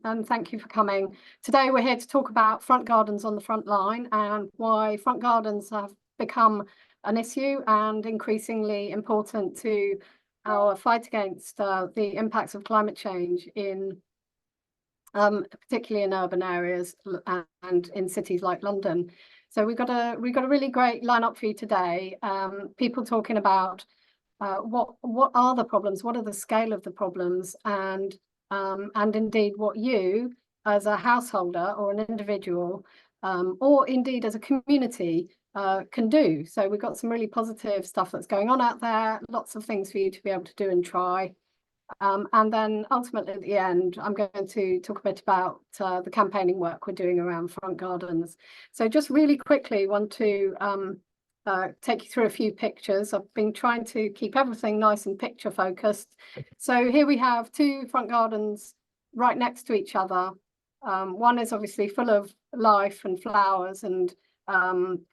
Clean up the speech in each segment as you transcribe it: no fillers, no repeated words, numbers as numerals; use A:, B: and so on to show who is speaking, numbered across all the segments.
A: and thank you for coming. Today we're here to talk about front gardens on the front line and why front gardens have become an issue and increasingly important to our fight against the impacts of climate change in particularly in urban areas and in cities like London. So we've got a really great lineup for you today. People talking about what are the problems, what are the scale of the problems, and indeed what you as a householder or an individual or indeed as a community can do. So we've got some really positive stuff that's going on out there, lots of things for you to be able to do and try. And then ultimately at the end, I'm going to talk a bit about the campaigning work we're doing around front gardens. So just really quickly want to take you through a few pictures. I've been trying to keep everything nice and picture focused. So here we have two front gardens right next to each other. One is obviously full of life and flowers and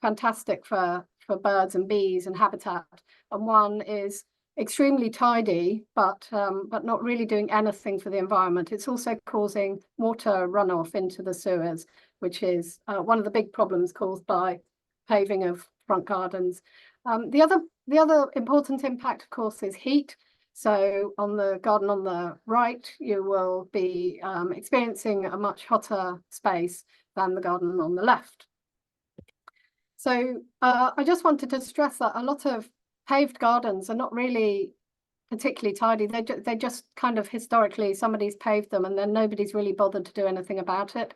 A: fantastic for birds and bees and habitat. And one is extremely tidy, but not really doing anything for the environment. It's also causing water runoff into the sewers, which is one of the big problems caused by paving of front gardens. The other important impact, of course, is heat. So on the garden on the right, you will be experiencing a much hotter space than the garden on the left. So I just wanted to stress that a lot of paved gardens are not really particularly tidy. They just kind of historically somebody's paved them and then nobody's really bothered to do anything about it.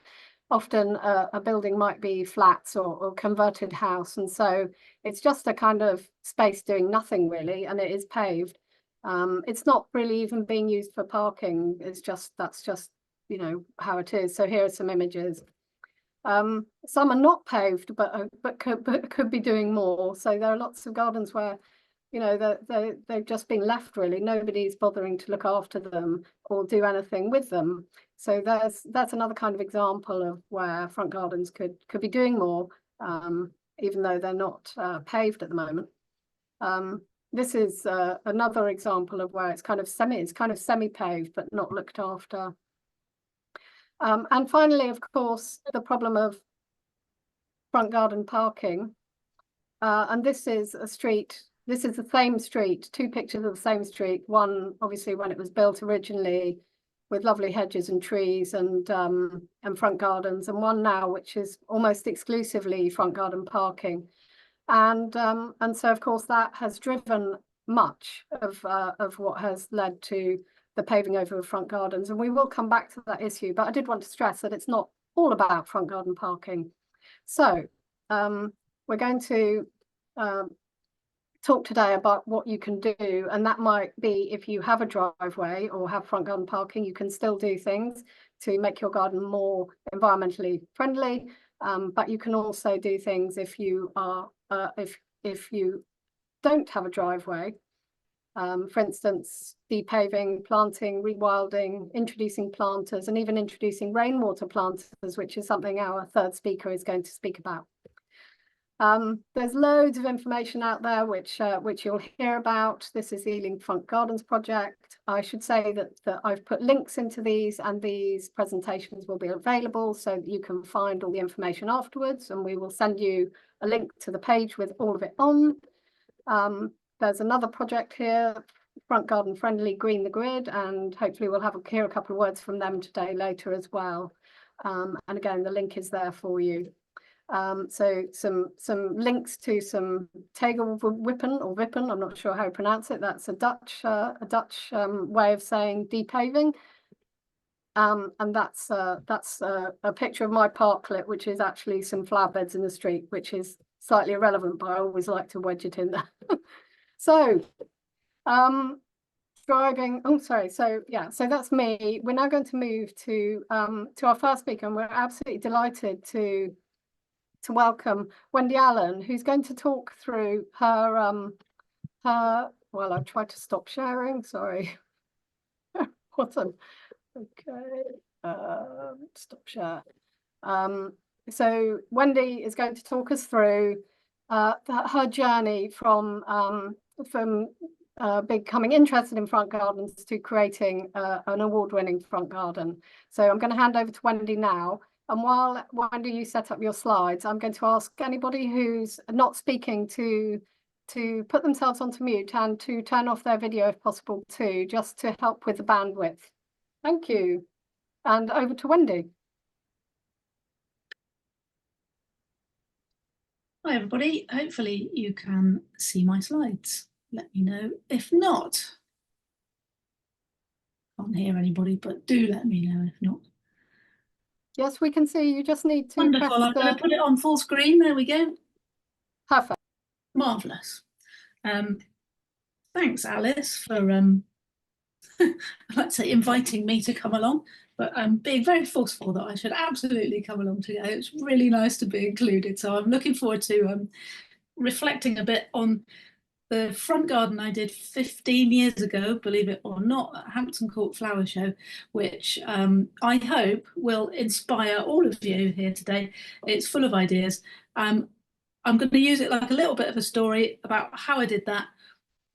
A: Often a building might be flats or converted house, and so it's just a kind of space doing nothing really, and it is paved. It's not really even being used for parking. That's just you know how it is. So here are some images. Some are not paved, but could be doing more. So there are lots of gardens where you know they've just been left really. Nobody's bothering to look after them or do anything with them. So that's another kind of example of where front gardens could be doing more, even though they're not paved at the moment. This is another example of where it's kind of semi-paved but not looked after. And finally, of course, the problem of front garden parking. And this is a street. This is the same street, two pictures of the same street. One, obviously, when it was built originally, with lovely hedges and trees and front gardens, and one now which is almost exclusively front garden parking. And so, of course, that has driven much of what has led to the paving over of front gardens. And we will come back to that issue, but I did want to stress that it's not all about front garden parking. So we're going to talk today about what you can do, and that might be if you have a driveway or have front garden parking, you can still do things to make your garden more environmentally friendly, but you can also do things if you are if you don't have a driveway, for instance, depaving, planting, rewilding, introducing planters, and even introducing rainwater planters, which is something our third speaker is going to speak about. There's loads of information out there which you'll hear about. This is the Ealing Front Gardens project. I should say that I've put links into these, and these presentations will be available so that you can find all the information afterwards, and we will send you a link to the page with all of it on. There's another project here, Front Garden Friendly Green the Grid, and hopefully we'll hear a couple of words from them today later as well. And again, the link is there for you. So some links to some tegelwippen or wippen, I'm not sure how to pronounce it. That's a Dutch way of saying depaving. And that's a picture of my parklet, which is actually some flower beds in the street, which is slightly irrelevant, but I always like to wedge it in there. So driving. Oh, sorry. So yeah, so that's me. We're now going to move to our first speaker, and we're absolutely delighted to welcome Wendy Allen, who's going to talk through her well, I've tried to stop sharing, sorry. Awesome. Okay, stop share. So Wendy is going to talk us through her journey from becoming interested in front gardens to creating an award-winning front garden. So I'm going to hand over to Wendy now. And while Wendy, you set up your slides, I'm going to ask anybody who's not speaking to put themselves onto mute and to turn off their video if possible too, just to help with the bandwidth. Thank you. And over to Wendy.
B: Hi everybody, hopefully you can see my slides. Let me know if not. Can't hear anybody, but do let me know if not.
A: Yes, we can see. You just need to
B: Wonderful.
A: press
B: I'm going to put it on full screen. There we go.
A: Perfect.
B: Marvellous. Thanks, Alice, for let's say inviting me to come along, but being very forceful that I should absolutely come along today. It's really nice to be included. So I'm looking forward to reflecting a bit on the front garden I did 15 years ago, believe it or not, at Hampton Court Flower Show, which I hope will inspire all of you here today. It's full of ideas. I'm going to use it like a little bit of a story about how I did that,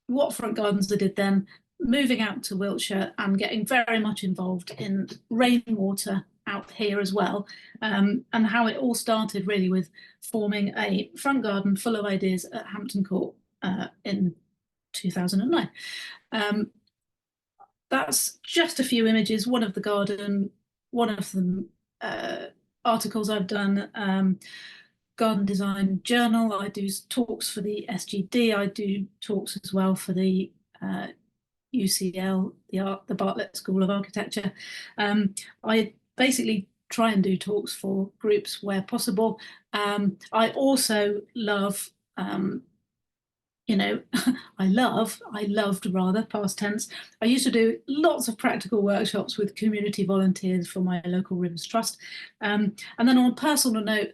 B: what front gardens I did then, moving out to Wiltshire and getting very much involved in rainwater out here as well, and how it all started really with forming a front garden full of ideas at Hampton Court in 2009. That's just a few images, one of the garden, one of the articles I've done, Garden Design Journal. I do talks for the SGD. I do talks as well for the UCL, the Bartlett School of Architecture. I basically try and do talks for groups where possible. I also love, you know, I loved rather, past tense. I used to do lots of practical workshops with community volunteers for my local Rivers Trust. And then on a personal note,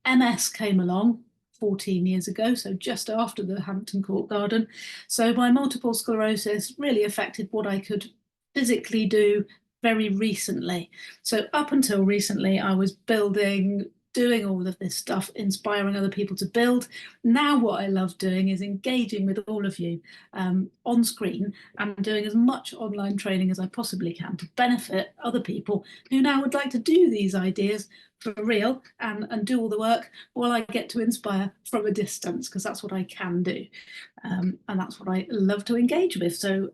B: MS came along 14 years ago, so just after the Hampton Court Garden. So my multiple sclerosis really affected what I could physically do very recently. So up until recently, I was building, doing all of this stuff, inspiring other people to build. Now what I love doing is engaging with all of you on screen and doing as much online training as I possibly can to benefit other people who now would like to do these ideas for real and do all the work while I get to inspire from a distance, because that's what I can do. And that's what I love to engage with. So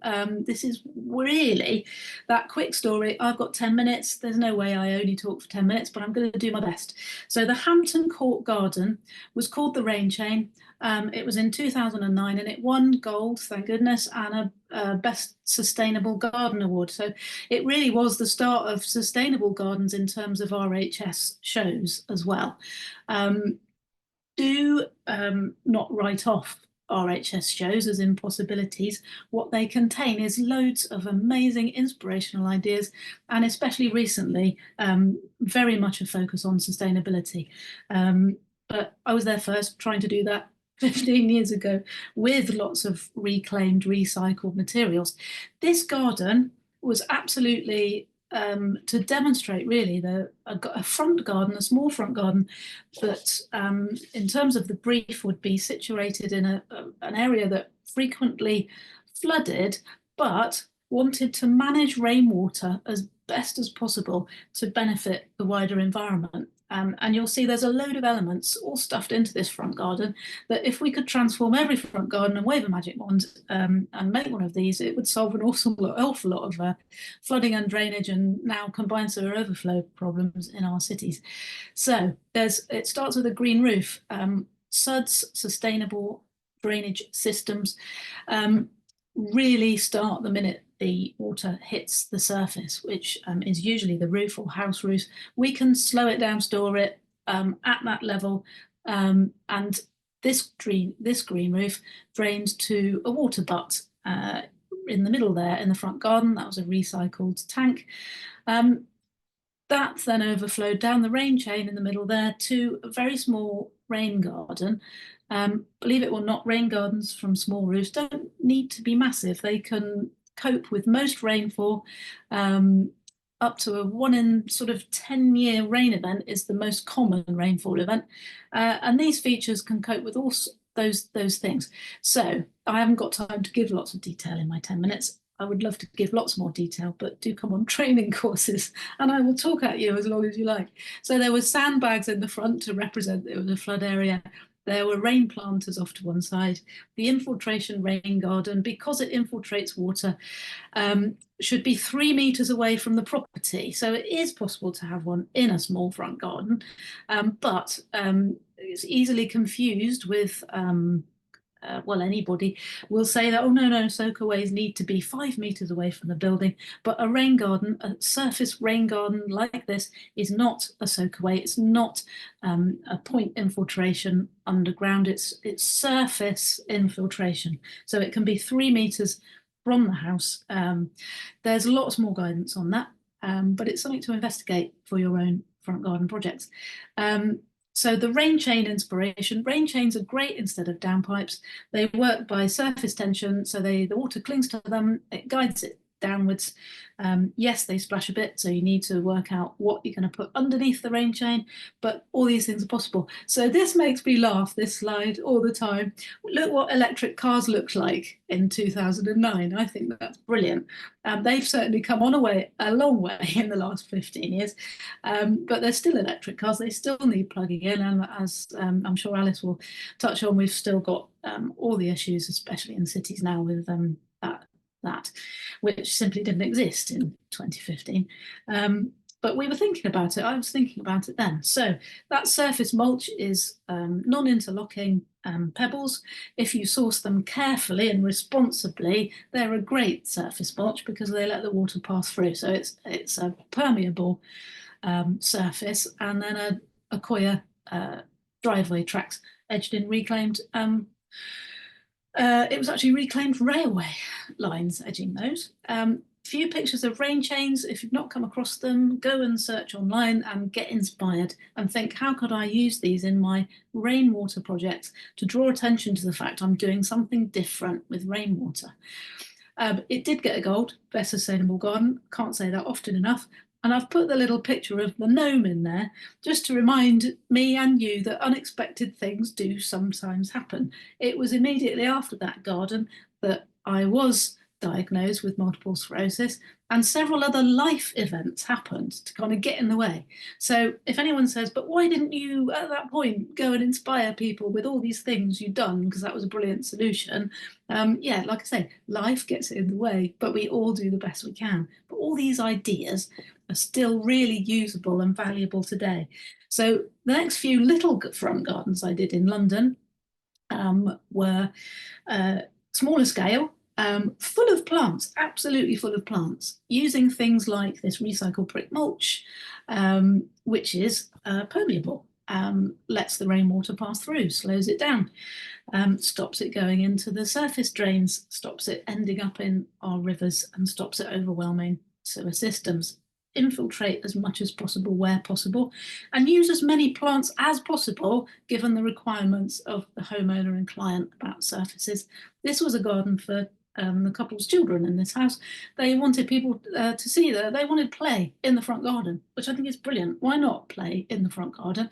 B: this is really that quick story. I've got 10 minutes. There's no way I only talk for 10 minutes, but I'm going to do my best. So the Hampton Court Garden was called the Rain Chain. It was in 2009 and it won gold, thank goodness, and a Best Sustainable Garden Award. So it really was the start of sustainable gardens in terms of RHS shows as well. Do not write off RHS shows as impossibilities. What they contain is loads of amazing inspirational ideas, and especially recently, very much a focus on sustainability. But I was there first, trying to do that 15 years ago with lots of reclaimed, recycled materials. This garden was absolutely to demonstrate really a front garden, a small front garden that in terms of the brief would be situated in an area that frequently flooded, but wanted to manage rainwater as best as possible to benefit the wider environment. And you'll see there's a load of elements all stuffed into this front garden that if we could transform every front garden and wave a magic wand and make one of these, it would solve an awful lot of flooding and drainage and now combined sewer overflow problems in our cities. So it starts with a green roof, SUDS, sustainable drainage systems, really start the minute the water hits the surface, which is usually the roof or house roof. We can slow it down, store it at that level, and this green roof drained to a water butt in the middle there in the front garden. That was a recycled tank. That then overflowed down the rain chain in the middle there to a very small rain garden. Believe it or not, rain gardens from small roofs don't need to be massive. They can cope with most rainfall. Up to a 1 in sort of 10-year rain event is the most common rainfall event. And these features can cope with those things. So I haven't got time to give lots of detail in my 10 minutes. I would love to give lots more detail, but do come on training courses and I will talk at you as long as you like. So there were sandbags in the front to represent it was a flood area. There were rain planters off to one side. The infiltration rain garden, because it infiltrates water, should be 3 meters away from the property. So it is possible to have one in a small front garden, but it's easily confused with well, anybody will say that, oh, no, soakaways need to be 5 meters away from the building. But a rain garden, a surface rain garden like this, is not a soakaway. It's not a point infiltration underground. It's surface infiltration. So it can be 3 meters from the house. There's lots more guidance on that, but it's something to investigate for your own front garden projects. So the rain chain inspiration, rain chains are great instead of downpipes. They work by surface tension, so the water clings to them, it guides it downwards. Yes, they splash a bit, so you need to work out what you're going to put underneath the rain chain, but all these things are possible. So this makes me laugh, this slide, all the time. Look what electric cars looked like in 2009. I think that's brilliant. They've certainly come on a long way in the last 15 years, but they're still electric cars. They still need plugging in, and as I'm sure Alice will touch on, we've still got all the issues, especially in cities now, with that, which simply didn't exist in 2015. But we were thinking about it. I was thinking about it then. So that surface mulch is non-interlocking pebbles. If you source them carefully and responsibly, they're a great surface mulch because they let the water pass through. So it's a permeable surface, and then a Accoya driveway tracks edged in reclaimed. It was actually reclaimed railway lines edging those. Few pictures of rain chains. If you've not come across them, go and search online and get inspired and think, how could I use these in my rainwater projects to draw attention to the fact I'm doing something different with rainwater. It did get a gold, Best Sustainable Garden. Can't say that often enough. And I've put the little picture of the gnome in there just to remind me and you that unexpected things do sometimes happen. It was immediately after that garden that I was diagnosed with multiple sclerosis, and several other life events happened to kind of get in the way. So if anyone says, but why didn't you at that point go and inspire people with all these things you've done, because that was a brilliant solution, yeah, like I say, life gets in the way, but we all do the best we can. But all these ideas are still really usable and valuable today. So the next few little front gardens I did in London were smaller scale, full of plants, absolutely full of plants, using things like this recycled brick mulch, which is permeable, lets the rainwater pass through, slows it down, stops it going into the surface drains, stops it ending up in our rivers, and stops it overwhelming sewer systems. Infiltrate as much as possible where possible, and use as many plants as possible given the requirements of the homeowner and client about surfaces. This was a garden for the couple's children in this house. They wanted people to see that they wanted play in the front garden, which I think is brilliant. Why not play in the front garden?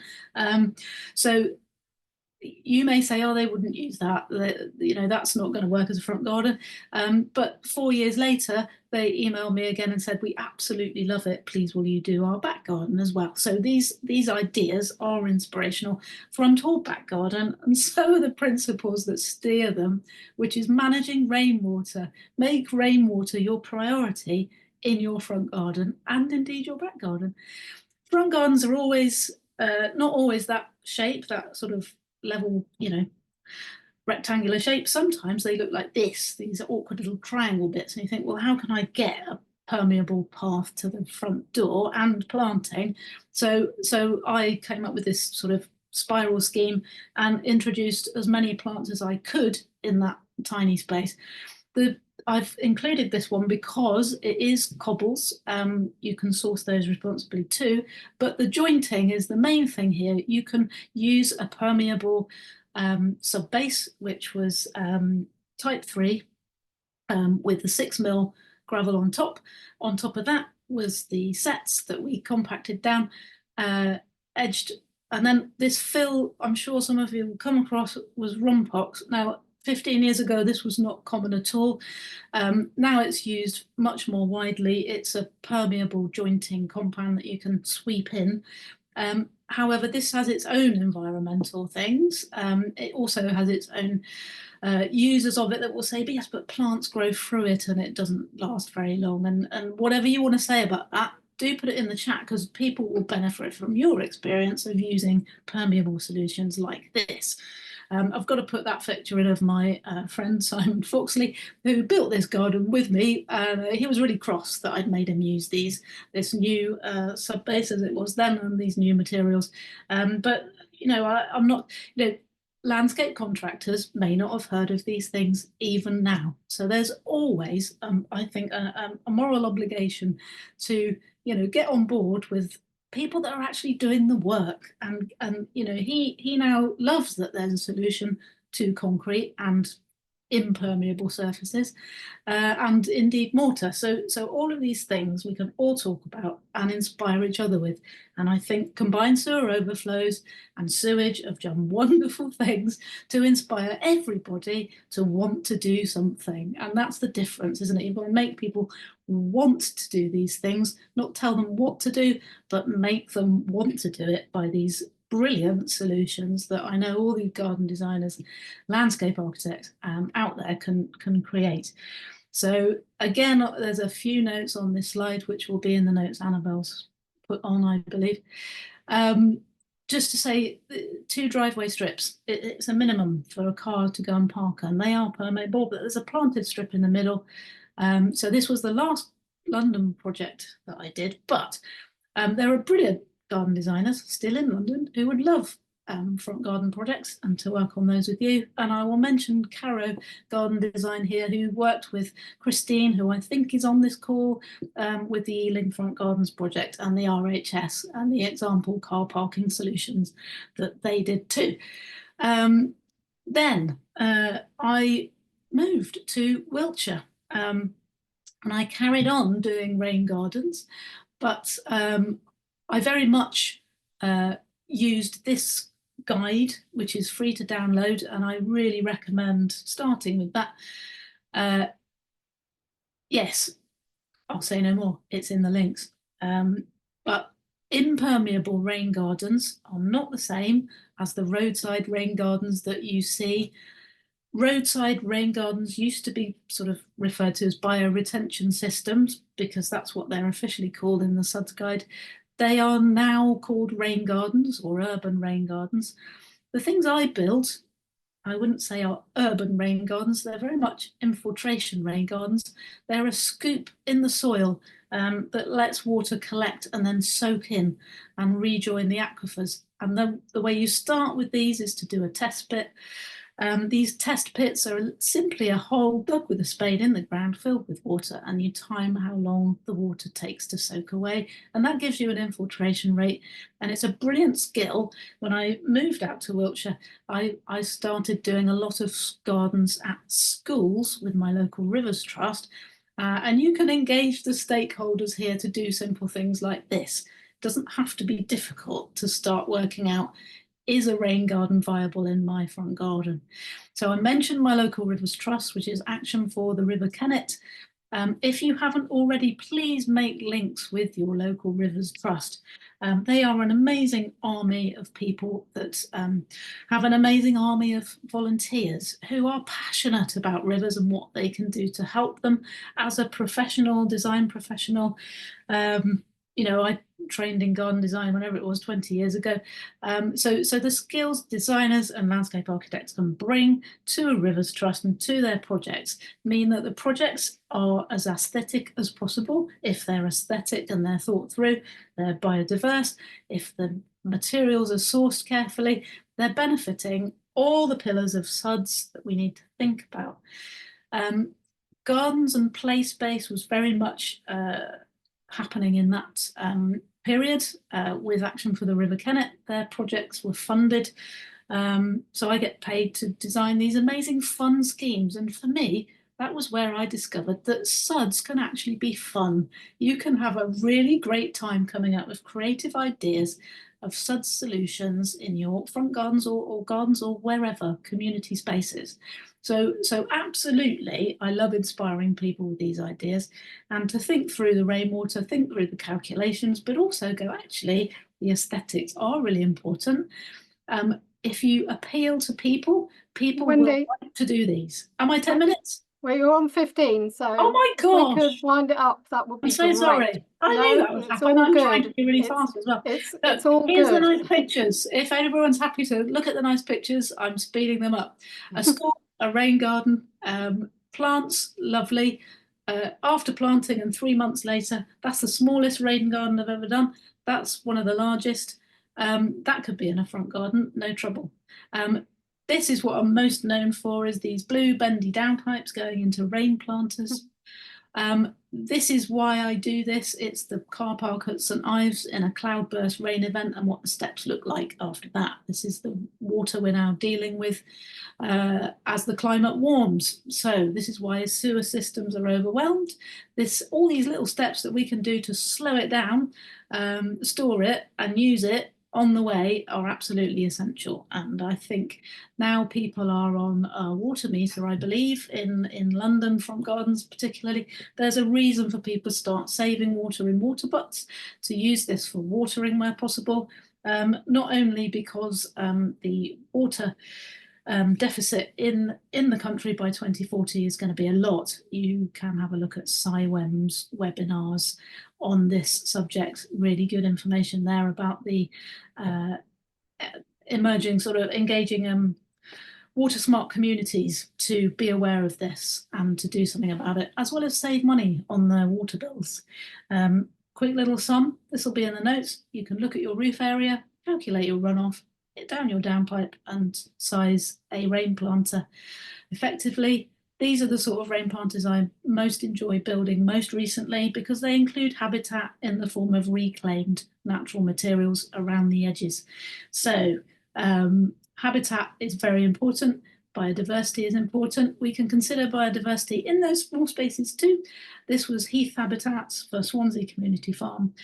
B: So you may say, oh, they wouldn't use that, you know, that's not going to work as a front garden. But 4 years later, they emailed me again and said, we absolutely love it. Please, will you do our back garden as well? So these ideas are inspirational. Front or back garden, and so are the principles that steer them, which is managing rainwater. Make rainwater your priority in your front garden and indeed your back garden. Front gardens are always, not always that shape, that sort of level, you know, rectangular shape. Sometimes they look like this, these awkward little triangle bits, and you think, well, how can I get a permeable path to the front door and planting? So I came up with this sort of spiral scheme and introduced as many plants as I could in that tiny space. I've included this one because it is cobbles. You can source those responsibly too, but the jointing is the main thing here. You can use a permeable sub-base, which was type 3 with the 6mm gravel on top. On top of that was the sets that we compacted down, edged And then this fill, I'm sure some of you will come across, was Rompox. Now, 15 years ago, this was not common at all. Now it's used much more widely. It's a permeable jointing compound that you can sweep in. However, this has its own environmental things. It also has its own users of it that will say, but yes, but plants grow through it and it doesn't last very long. And whatever you want to say about that, do put it in the chat, because people will benefit from your experience of using permeable solutions like this. I've got to put that picture in of my friend Simon Foxley, who built this garden with me, and he was really cross that I'd made him use this new sub-base as it was then, and these new materials. But you know, I'm not, you know, landscape contractors may not have heard of these things even now. So there's always, I think, a moral obligation to, you know, get on board with people that are actually doing the work. And you know, he now loves that there's a solution to concrete and impermeable surfaces, and indeed mortar. So all of these things we can all talk about and inspire each other with. And I think combined sewer overflows and sewage have done wonderful things to inspire everybody to want to do something. And that's the difference, isn't it? You've got to make people want to do these things, not tell them what to do, but make them want to do it by these brilliant solutions that I know all the garden designers, landscape architects out there can create. So again, there's a few notes on this slide, which will be in the notes Annabelle's put on, I believe. Just to say, 2 driveway strips, it's a minimum for a car to go and park, and they are permeable, but there's a planted strip in the middle. So this was the last London project that I did, but there are brilliant garden designers still in London who would love front garden projects and to work on those with you. And I will mention Caro Garden Design here, who worked with Christine, who I think is on this call, with the Ealing Front Gardens project and the RHS and the example car parking solutions that they did too. Then I moved to Wiltshire, and I carried on doing rain gardens, but I very much used this guide, which is free to download, and I really recommend starting with that. Yes, I'll say no more, it's in the links. But impermeable rain gardens are not the same as the roadside rain gardens that you see. Roadside rain gardens used to be sort of referred to as bioretention systems, because that's what they're officially called in the SUDS guide. They are now called rain gardens or urban rain gardens. The things I built, I wouldn't say are urban rain gardens. They're very much infiltration rain gardens. They're a scoop in the soil that lets water collect and then soak in and rejoin the aquifers. And the way you start with these is to do a test pit. These test pits are simply a hole dug with a spade in the ground, filled with water, and you time how long the water takes to soak away. And that gives you an infiltration rate. And it's a brilliant skill. When I moved out to Wiltshire, I started doing a lot of gardens at schools with my local Rivers Trust. And you can engage the stakeholders here to do simple things like this. It doesn't have to be difficult to start working out, is a rain garden viable in my front garden? So I mentioned my local Rivers Trust, which is Action for the River Kennet. If you haven't already, please make links with your local Rivers Trust. They are an amazing army of people that have an amazing army of volunteers who are passionate about rivers and what they can do to help them. As a professional, design professional, you know, I trained in garden design whenever it was 20 years ago. So the skills designers and landscape architects can bring to a Rivers Trust and to their projects mean that the projects are as aesthetic as possible. If they're aesthetic and they're thought through, they're biodiverse. If the materials are sourced carefully, they're benefiting all the pillars of SUDS that we need to think about. Gardens and play space was very much happening in that period with Action for the River Kennet. Their projects were funded. So I get paid to design these amazing fun schemes. And for me, that was where I discovered that suds can actually be fun. You can have a really great time coming up with creative ideas of sud solutions in your front gardens or gardens or wherever, community spaces. So absolutely, I love inspiring people with these ideas and to think through the rainwater, think through the calculations, but also go, actually, the aesthetics are really important. If you appeal to people, people will
A: Wendy,
B: like to do these. Am I 10 minutes?
A: well, you're on 15, so
B: Oh my
A: if we could
B: gosh.
A: wind it up, that would
B: I'm
A: be
B: so
A: great.
B: sorry. I knew
A: No,
B: that would
A: it's
B: happen.
A: all
B: I'm trying to
A: good.
B: be really
A: It's
B: fast as well.
A: it's all
B: Here's the
A: good.
B: nice pictures. If everyone's happy to look at the nice pictures, I'm speeding them up. A school, a rain garden, plants, lovely. After planting and 3 months later, that's the smallest rain garden I've ever done. That's one of the largest. That could be in a front garden, no trouble. This is what I'm most known for, is these blue bendy downpipes going into rain planters. This is why I do this. It's the car park at St Ives in a cloudburst rain event and what the steps look like after that. This is the water we're now dealing with as the climate warms. So this is why sewer systems are overwhelmed. All these little steps that we can do to slow it down, store it and use it on the way are absolutely essential. And I think now people are on a water meter, I believe, in London, front gardens particularly. There's a reason for people to start saving water in water butts, to use this for watering where possible, not only because the water deficit in the country by 2040 is going to be a lot. You can have a look at SciWEM's webinars on this subject. Really good information there about the emerging sort of engaging water smart communities to be aware of this and to do something about it, as well as save money on their water bills. Quick little sum, this will be in the notes. You can look at your roof area, calculate your runoff, down your downpipe and size a rain planter effectively. These are the sort of rain planters I most enjoy building most recently because they include habitat in the form of reclaimed natural materials around the edges. So habitat is very important. Biodiversity is important. We can consider biodiversity in those small spaces too. This was heath habitats for Swansea Community Farm.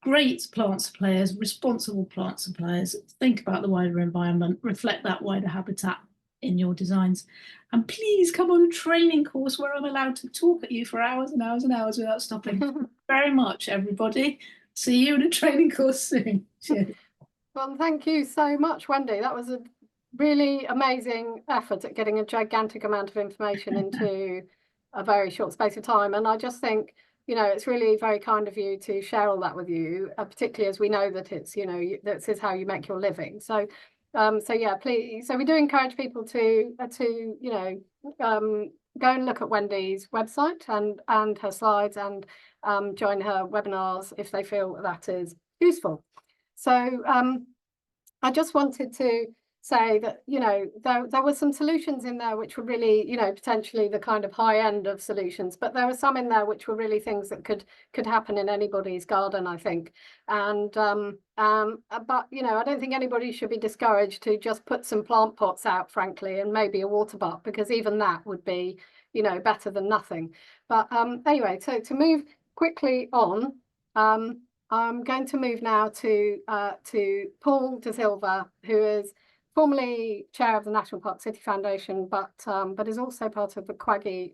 B: Great plant suppliers, responsible plant suppliers, think about the wider environment, reflect that wider habitat in your designs. And please come on a training course where I'm allowed to talk at you for hours and hours and hours without stopping. Very much, everybody. See you in a training course soon. Cheers.
A: Well, thank you so much, Wendy. That was a really amazing effort at getting a gigantic amount of information into a very short space of time. And I just think, it's really very kind of you to share all that with you, particularly as we know that it's, this is how you make your living. So, yeah, please. So we do encourage people to go and look at Wendy's website and her slides and join her webinars if they feel that is useful. So I just wanted to say that, there were some solutions in there which were really, potentially the kind of high end of solutions, but there were some in there which were really things that could happen in anybody's garden, I think. And but I don't think anybody should be discouraged to just put some plant pots out, frankly, and maybe a water butt, because even that would be, better than nothing. But anyway, so to move quickly on, I'm going to move now to Paul De Silva, who is formerly chair of the National Park City Foundation, but is also part of the QAG,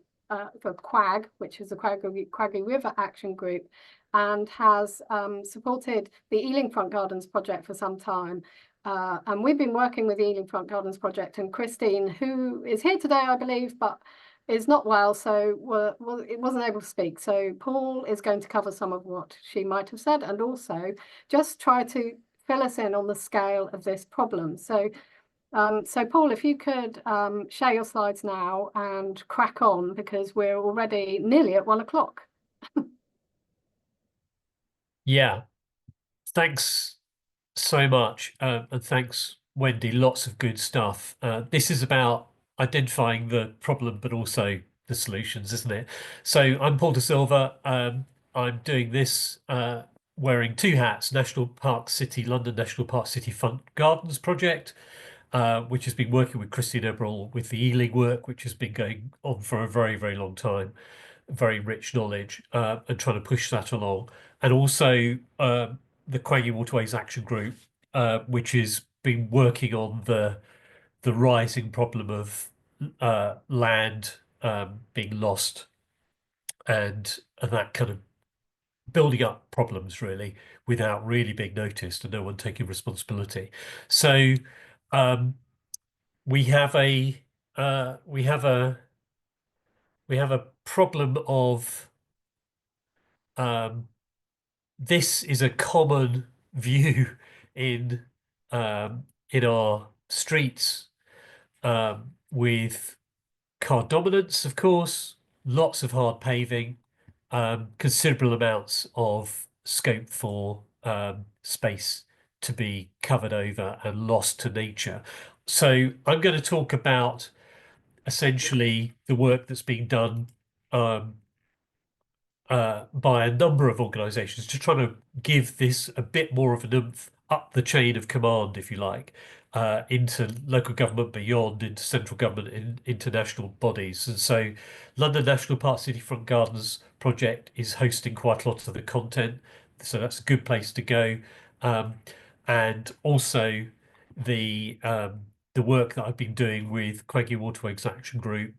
A: which is the Quaggy River Action Group, and has supported the Ealing Front Gardens project for some time. And we've been working with the Ealing Front Gardens project, and Christine, who is here today, I believe, but is not well, so it wasn't able to speak. So Paul is going to cover some of what she might have said, and also just try to fill us in on the scale of this problem. So Paul, if you could share your slides now and crack on, because we're already nearly at 1 o'clock.
C: Yeah, thanks so much. And thanks, Wendy. Lots of good stuff. This is about identifying the problem, but also the solutions, isn't it? So I'm Paul De Silva. I'm doing this wearing two hats: National Park City, London National Park City Front Gardens project, which has been working with Christine Eberl with the Ealing work, which has been going on for a very, very long time, very rich knowledge, and trying to push that along. And also the Quangy Waterways Action Group, which has been working on the rising problem of land being lost and that kind of building up problems really without really being noticed and no one taking responsibility. So we have a problem of this is a common view in our streets with car dominance, of course, lots of hard paving, considerable amounts of scope for space to be covered over and lost to nature. So I'm going to talk about essentially the work that's being done by a number of organisations to try to give this a bit more of an oomph up the chain of command, if you like, into local government beyond, into central government, in international bodies. And so London National Park City Front Gardens project is hosting quite a lot of the content. So that's a good place to go. And also the work that I've been doing with Quangy Waterways Action Group,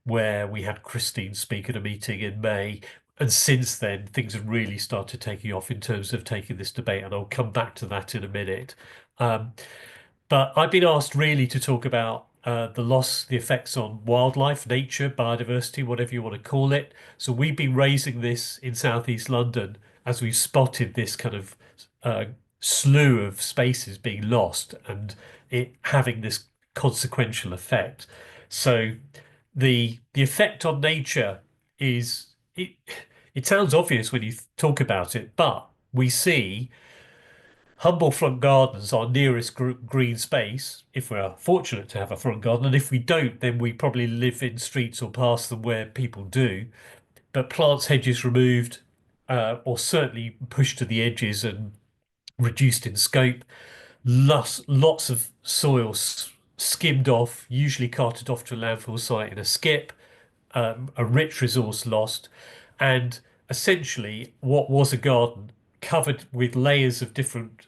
C: where we had Christine speak at a meeting in May. And since then, things have really started taking off in terms of taking this debate, and I'll come back to that in a minute. But I've been asked really to talk about the loss, the effects on wildlife, nature, biodiversity, whatever you want to call it. So we've been raising this in Southeast London as we've spotted this kind of slew of spaces being lost and it having this consequential effect. So the effect on nature is it sounds obvious when you talk about it, but we see Humble Front Gardens, our nearest green space, if we're fortunate to have a front garden, and if we don't, then we probably live in streets or past them where people do. But plants, hedges removed, or certainly pushed to the edges and reduced in scope. Lots of soil skimmed off, usually carted off to a landfill site in a skip, a rich resource lost, and essentially what was a garden covered with layers of different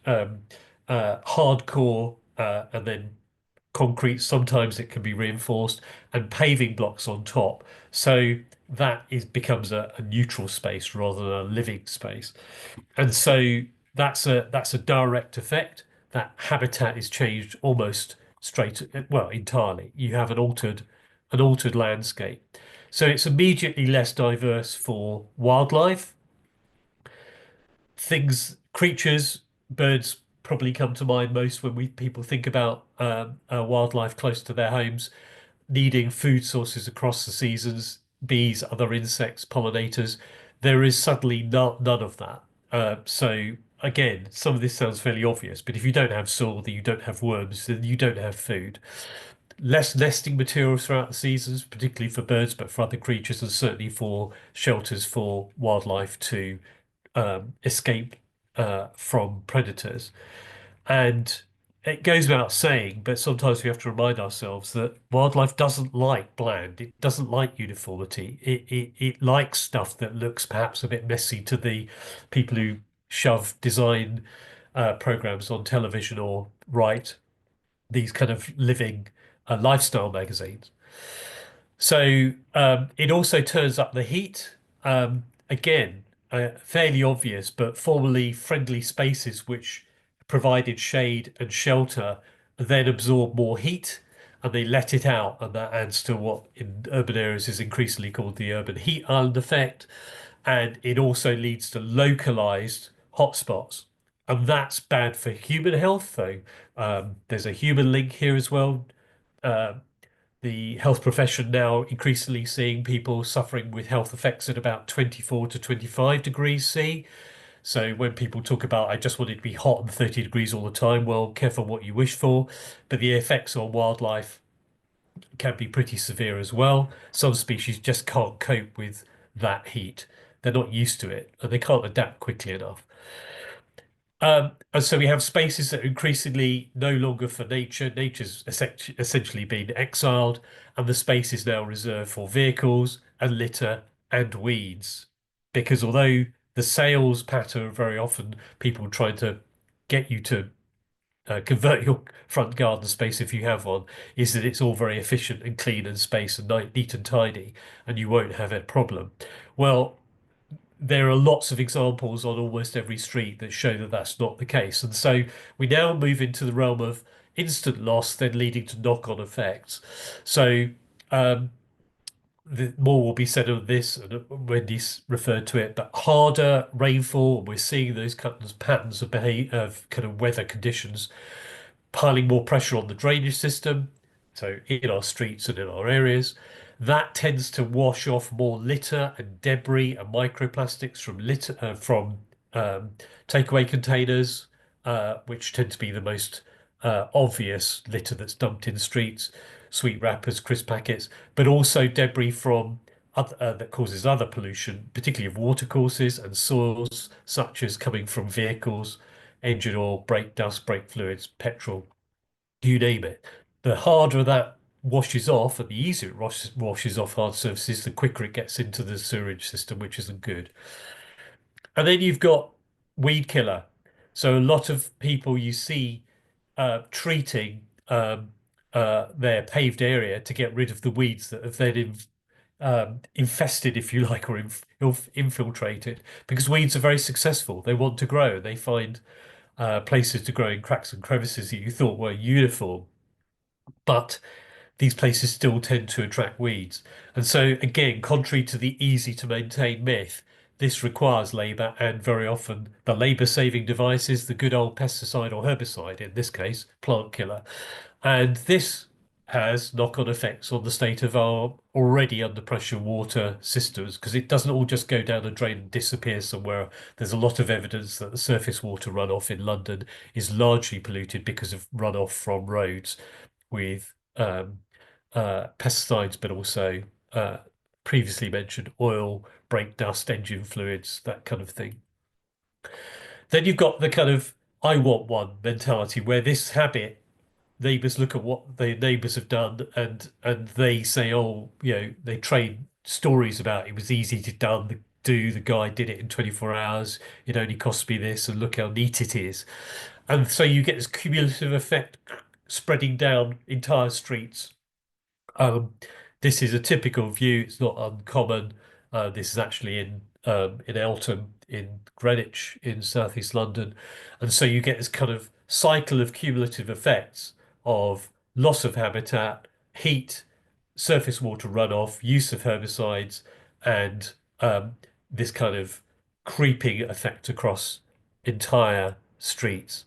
C: hardcore and then concrete, sometimes it can be reinforced, and paving blocks on top. So that becomes a neutral space rather than a living space. And so that's a direct effect. That habitat is changed almost well, entirely. You have an altered landscape. So it's immediately less diverse for wildlife. Creatures, birds probably come to mind most when people think about wildlife close to their homes, needing food sources across the seasons, bees, other insects, pollinators. There is suddenly none of that. So again, some of this sounds fairly obvious, but if you don't have soil, then you don't have worms, then you don't have food. Less nesting materials throughout the seasons, particularly for birds, but for other creatures, and certainly for shelters for wildlife to escape from predators. And it goes without saying, but sometimes we have to remind ourselves that wildlife doesn't like bland. It doesn't like uniformity. It likes stuff that looks perhaps a bit messy to the people who shove design programs on television or write these kind of living lifestyle magazines. So it also turns up the heat. Again, fairly obvious, but formerly friendly spaces which provided shade and shelter then absorb more heat and they let it out. And that adds to what in urban areas is increasingly called the urban heat island effect. And it also leads to localized hotspots. And that's bad for human health, though. There's a human link here as well. The health profession now increasingly seeing people suffering with health effects at about 24 to 25 degrees C. So when people talk about, I just want it to be hot and 30 degrees all the time, well, careful what you wish for. But the effects on wildlife can be pretty severe as well. Some species just can't cope with that heat. They're not used to it and they can't adapt quickly enough. And so we have spaces that are increasingly no longer for nature. Nature's essentially been exiled, and the space is now reserved for vehicles and litter and weeds. Because although the sales pattern very often people trying to get you to convert your front garden space if you have one, is that it's all very efficient and clean and space and neat and tidy, and you won't have a problem. Well, there are lots of examples on almost every street that show that that's not the case. And so we now move into the realm of instant loss, then leading to knock-on effects. So um, more will be said of this, and Wendy's referred to it, but harder rainfall, we're seeing those kind of patterns of of kind of weather conditions piling more pressure on the drainage system, so in our streets and in our areas. That tends to wash off more litter and debris and microplastics from litter from takeaway containers, which tend to be the most obvious litter that's dumped in streets, sweet wrappers, crisp packets, but also debris from that causes other pollution, particularly of watercourses and soils, such as coming from vehicles, engine oil, brake dust, brake fluids, petrol, you name it. The harder that washes off and the easier it washes off hard surfaces, the quicker it gets into the sewerage system, which isn't good. And then you've got weed killer. So a lot of people you see treating their paved area to get rid of the weeds that have then infested, if you like, or infiltrated, because weeds are very successful. They want to grow. They find places to grow in cracks and crevices that you thought were uniform, but these places still tend to attract weeds. And so, again, contrary to the easy to maintain myth, this requires labour, and very often the labour saving device is the good old pesticide or herbicide, in this case, plant killer. And this has knock-on effects on the state of our already under pressure water systems, because it doesn't all just go down a drain and disappear somewhere. There's a lot of evidence that the surface water runoff in London is largely polluted because of runoff from roads with pesticides, but also previously mentioned oil, brake dust, engine fluids, that kind of thing. Then you've got the kind of I want one mentality, where this habit, neighbours look at what the neighbours have done, and they say, oh, they trade stories about it was easy to do. The guy did it in 24 hours. It only cost me this, and look how neat it is. And so you get this cumulative effect spreading down entire streets. This is a typical view. It's not uncommon. This is actually in Eltham, in Greenwich, in southeast London, and so you get this kind of cycle of cumulative effects of loss of habitat, heat, surface water runoff, use of herbicides, and this kind of creeping effect across entire streets.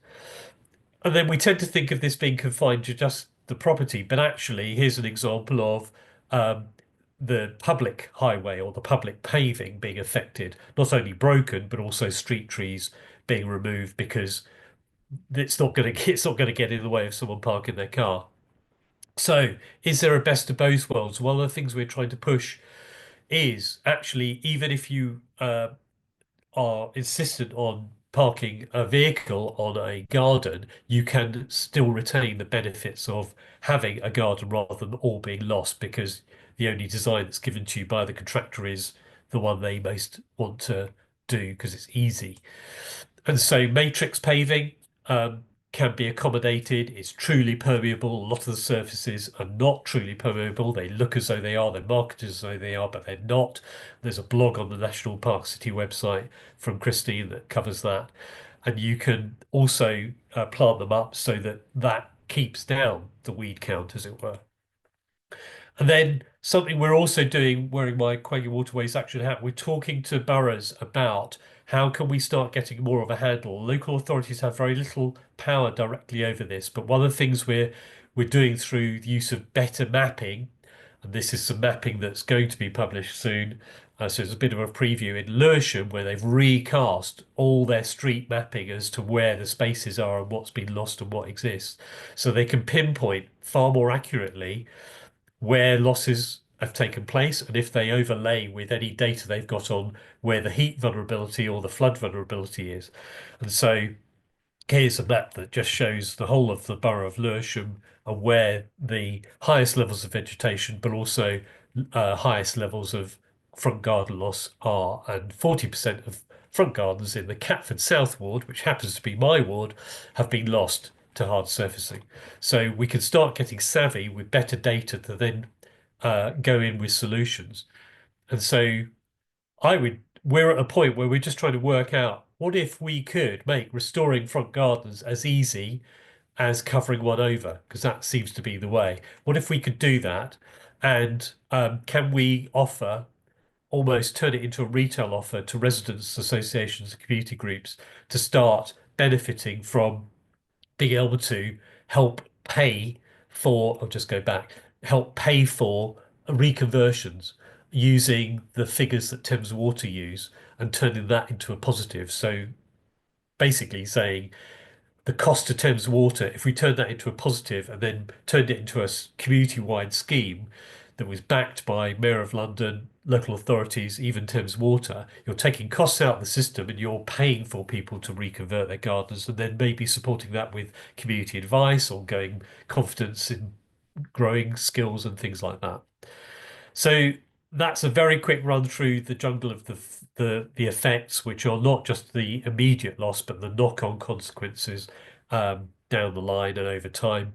C: And then we tend to think of this being confined to just the property, but actually, here's an example of the public highway or the public paving being affected, not only broken, but also street trees being removed because it's not going to get in the way of someone parking their car. So, is there a best of both worlds? One of the things we're trying to push is actually, even if you are insistent on parking a vehicle on a garden, you can still retain the benefits of having a garden rather than all being lost, because the only design that's given to you by the contractor is the one they most want to do because it's easy. And so matrix paving can be accommodated. It's truly permeable. A lot of the surfaces are not truly permeable. They look as though they are, they're marketed as though they are, but they're not. There's a blog on the National Park City website from Christine that covers that. And you can also plant them up so that that keeps down the weed count, as it were. And then something we're also doing, wearing my Quaggy Waterways Action hat, we're talking to boroughs about how can we start getting more of a handle. Local authorities have very little power directly over this, but one of the things we're doing through the use of better mapping, and this is some mapping that's going to be published soon. So it's a bit of a preview in Lewisham, where they've recast all their street mapping as to where the spaces are and what's been lost and what exists. So they can pinpoint far more accurately where losses have taken place, and if they overlay with any data they've got on where the heat vulnerability or the flood vulnerability is. And so Here's a map that just shows the whole of the borough of Lewisham and where the highest levels of vegetation, but also highest levels of front garden loss are. And 40% of front gardens in the Catford South ward, which happens to be my ward, have been lost to hard surfacing. So we can start getting savvy with better data to then go in with solutions. And so we're at a point where we're just trying to work out what if we could make restoring front gardens as easy as covering one over, because that seems to be the way. What if we could do that? And can we offer, almost turn it into a retail offer to residents, associations, and community groups to start benefiting from being able to help pay for, I'll just go back, help pay for reconversions using the figures that Thames Water use and turning that into a positive. So basically saying the cost to Thames Water, if we turned that into a positive and then turned it into a community-wide scheme that was backed by Mayor of London, local authorities, even Thames Water, you're taking costs out of the system and you're paying for people to reconvert their gardens and then maybe supporting that with community advice or going confidence in growing skills and things like that. So that's a very quick run through the jungle of the effects, which are not just the immediate loss, but the knock-on consequences down the line and over time.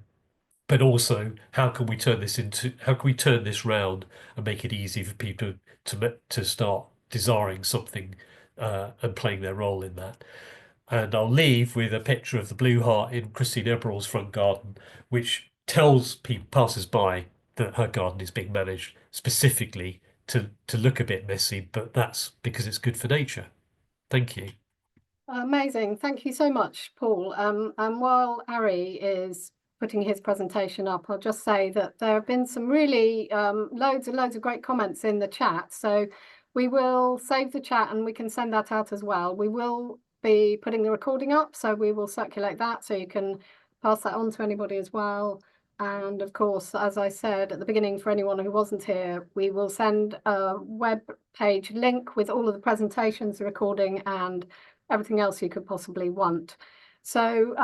C: But also, how can we turn this round and make it easy for people to start desiring something and playing their role in that? And I'll leave with a picture of the blue heart in Christine Eberall's front garden, which tells people passers-by that her garden is being managed specifically to look a bit messy, but that's because it's good for nature. Thank you.
A: Amazing. Thank you so much, Paul. And while Ari is putting his presentation up, I'll just say that there have been some really loads and loads of great comments in the chat. So we will save the chat and we can send that out as well. We will be putting the recording up, so we will circulate that so you can pass that on to anybody as well. And of course, as I said at the beginning, for anyone who wasn't here, we will send a web page link with all of the presentations, the recording, and everything else you could possibly want. So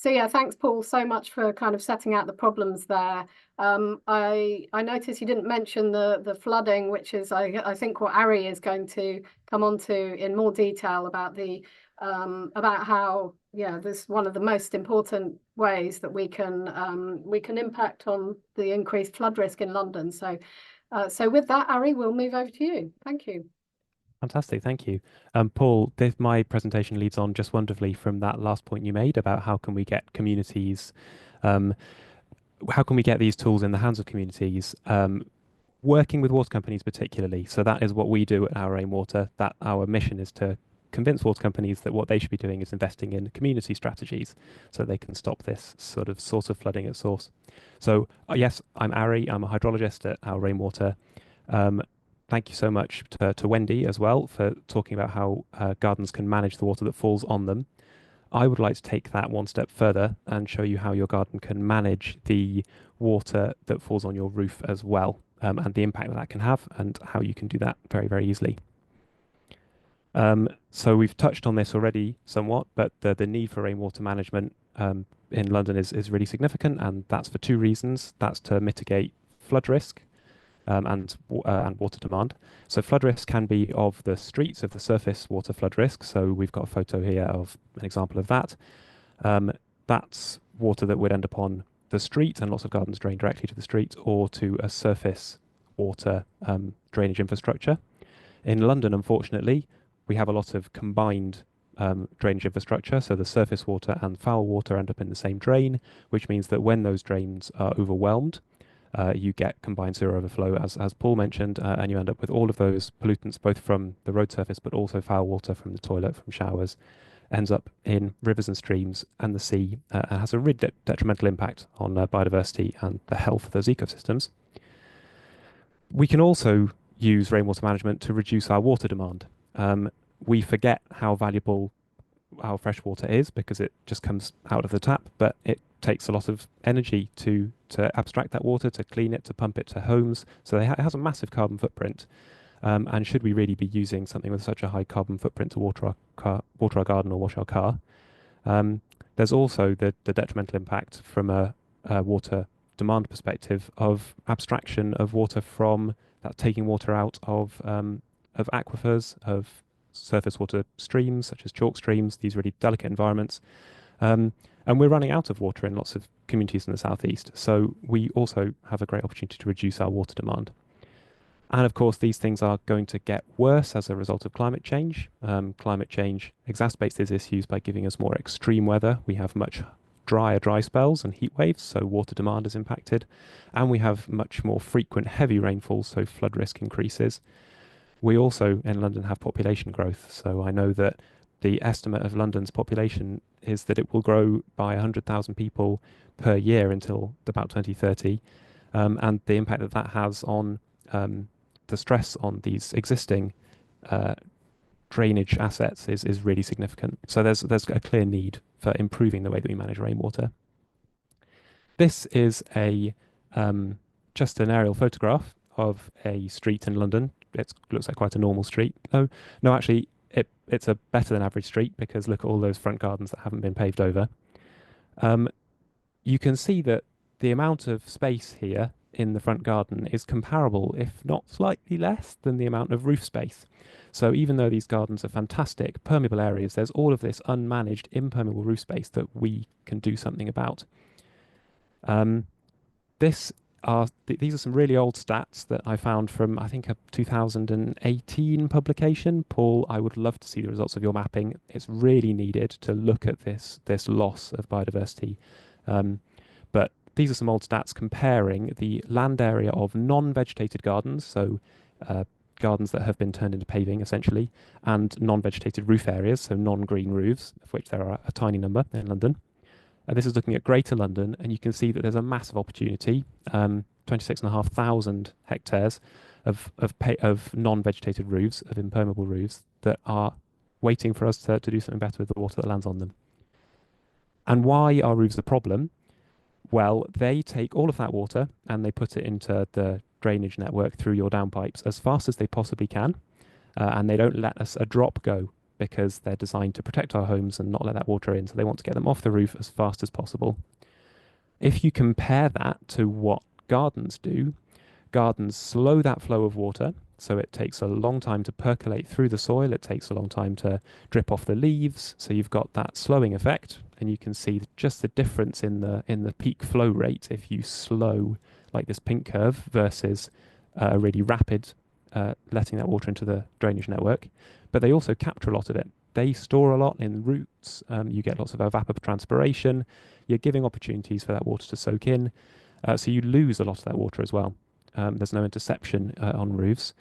A: yeah, thanks, Paul, so much for kind of setting out the problems there. I noticed you didn't mention the flooding, which is I think what Ari is going to come on to in more detail about about how, yeah, this is one of the most important ways that we can impact on the increased flood risk in London. So with that, Ari, we'll move over to you. Thank you.
D: Fantastic, thank you. Paul, my presentation leads on just wonderfully from that last point you made about how can we get communities, how can we get these tools in the hands of communities, working with water companies particularly. So that is what we do at our Rainwater, that our mission is to convince water companies that what they should be doing is investing in community strategies so they can stop this sort of source of flooding at source. So yes, I'm Ari, I'm a hydrologist at our Rainwater. Thank you so much to Wendy as well for talking about how gardens can manage the water that falls on them. I would like to take that one step further and show you how your garden can manage the water that falls on your roof as well, and the impact that can have and how you can do that very, very easily. So we've touched on this already somewhat, but the need for rainwater management in London is really significant, and that's for two reasons. That's to mitigate flood risk and water demand. So flood risk can be of the streets, of the surface water flood risk. So we've got a photo here of an example of that. That's water that would end up on the street, and lots of gardens drain directly to the street or to a surface water drainage infrastructure. In London, unfortunately, we have a lot of combined drainage infrastructure. So the surface water and foul water end up in the same drain, which means that when those drains are overwhelmed, you get combined sewer overflow, as Paul mentioned, and you end up with all of those pollutants, both from the road surface, but also foul water from the toilet, from showers, ends up in rivers and streams and the sea, and has a really detrimental impact on biodiversity and the health of those ecosystems. We can also use rainwater management to reduce our water demand. We forget how valuable our fresh water is because it just comes out of the tap, but it takes a lot of energy to abstract that water, to clean it, to pump it to homes. So it has a massive carbon footprint. And should we really be using something with such a high carbon footprint to water our garden or wash our car? There's also the detrimental impact from a water demand perspective of abstraction of water from that, taking water out of aquifers, of surface water streams such as chalk streams, these really delicate environments. And we're running out of water in lots of communities in the southeast. So we also have a great opportunity to reduce our water demand. And of course, these things are going to get worse as a result of climate change. Climate change exacerbates these issues by giving us more extreme weather. We have much drier dry spells and heat waves, so water demand is impacted. And we have much more frequent heavy rainfall, so flood risk increases. We also in London have population growth. So I know that the estimate of London's population is that it will grow by 100,000 people per year until about 2030. And the impact that that has on the stress on these existing drainage assets is really significant. So there's a clear need for improving the way that we manage rainwater. This is a just an aerial photograph of a street in London. It looks like quite a normal street. No, actually, it's a better than average street, because look at all those front gardens that haven't been paved over. You can see that the amount of space here in the front garden is comparable, if not slightly less, than the amount of roof space. So even though these gardens are fantastic, permeable areas, there's all of this unmanaged impermeable roof space that we can do something about. These are some really old stats that I found from, I think, a 2018 publication. Paul, I would love to see the results of your mapping. It's really needed to look at this loss of biodiversity. But these are some old stats comparing the land area of non-vegetated gardens, so gardens that have been turned into paving essentially, and non-vegetated roof areas, so non-green roofs, of which there are a tiny number in London. This is looking at Greater London, and you can see that there's a massive opportunity, 26,500 hectares of non-vegetated roofs, of impermeable roofs, that are waiting for us to do something better with the water that lands on them. And why are roofs a problem? Well, they take all of that water and they put it into the drainage network through your downpipes as fast as they possibly can, and they don't let us a drop go, because they're designed to protect our homes and not let that water in. So they want to get them off the roof as fast as possible. If you compare that to what gardens do, gardens slow that flow of water. So it takes a long time to percolate through the soil. It takes a long time to drip off the leaves. So you've got that slowing effect, and you can see just the difference in the peak flow rate if you slow like this pink curve versus a really rapid letting that water into the drainage network. But they also capture a lot of it. They store a lot in roots. You get lots of evapotranspiration. You're giving opportunities for that water to soak in. So you lose a lot of that water as well. There's no interception on roofs.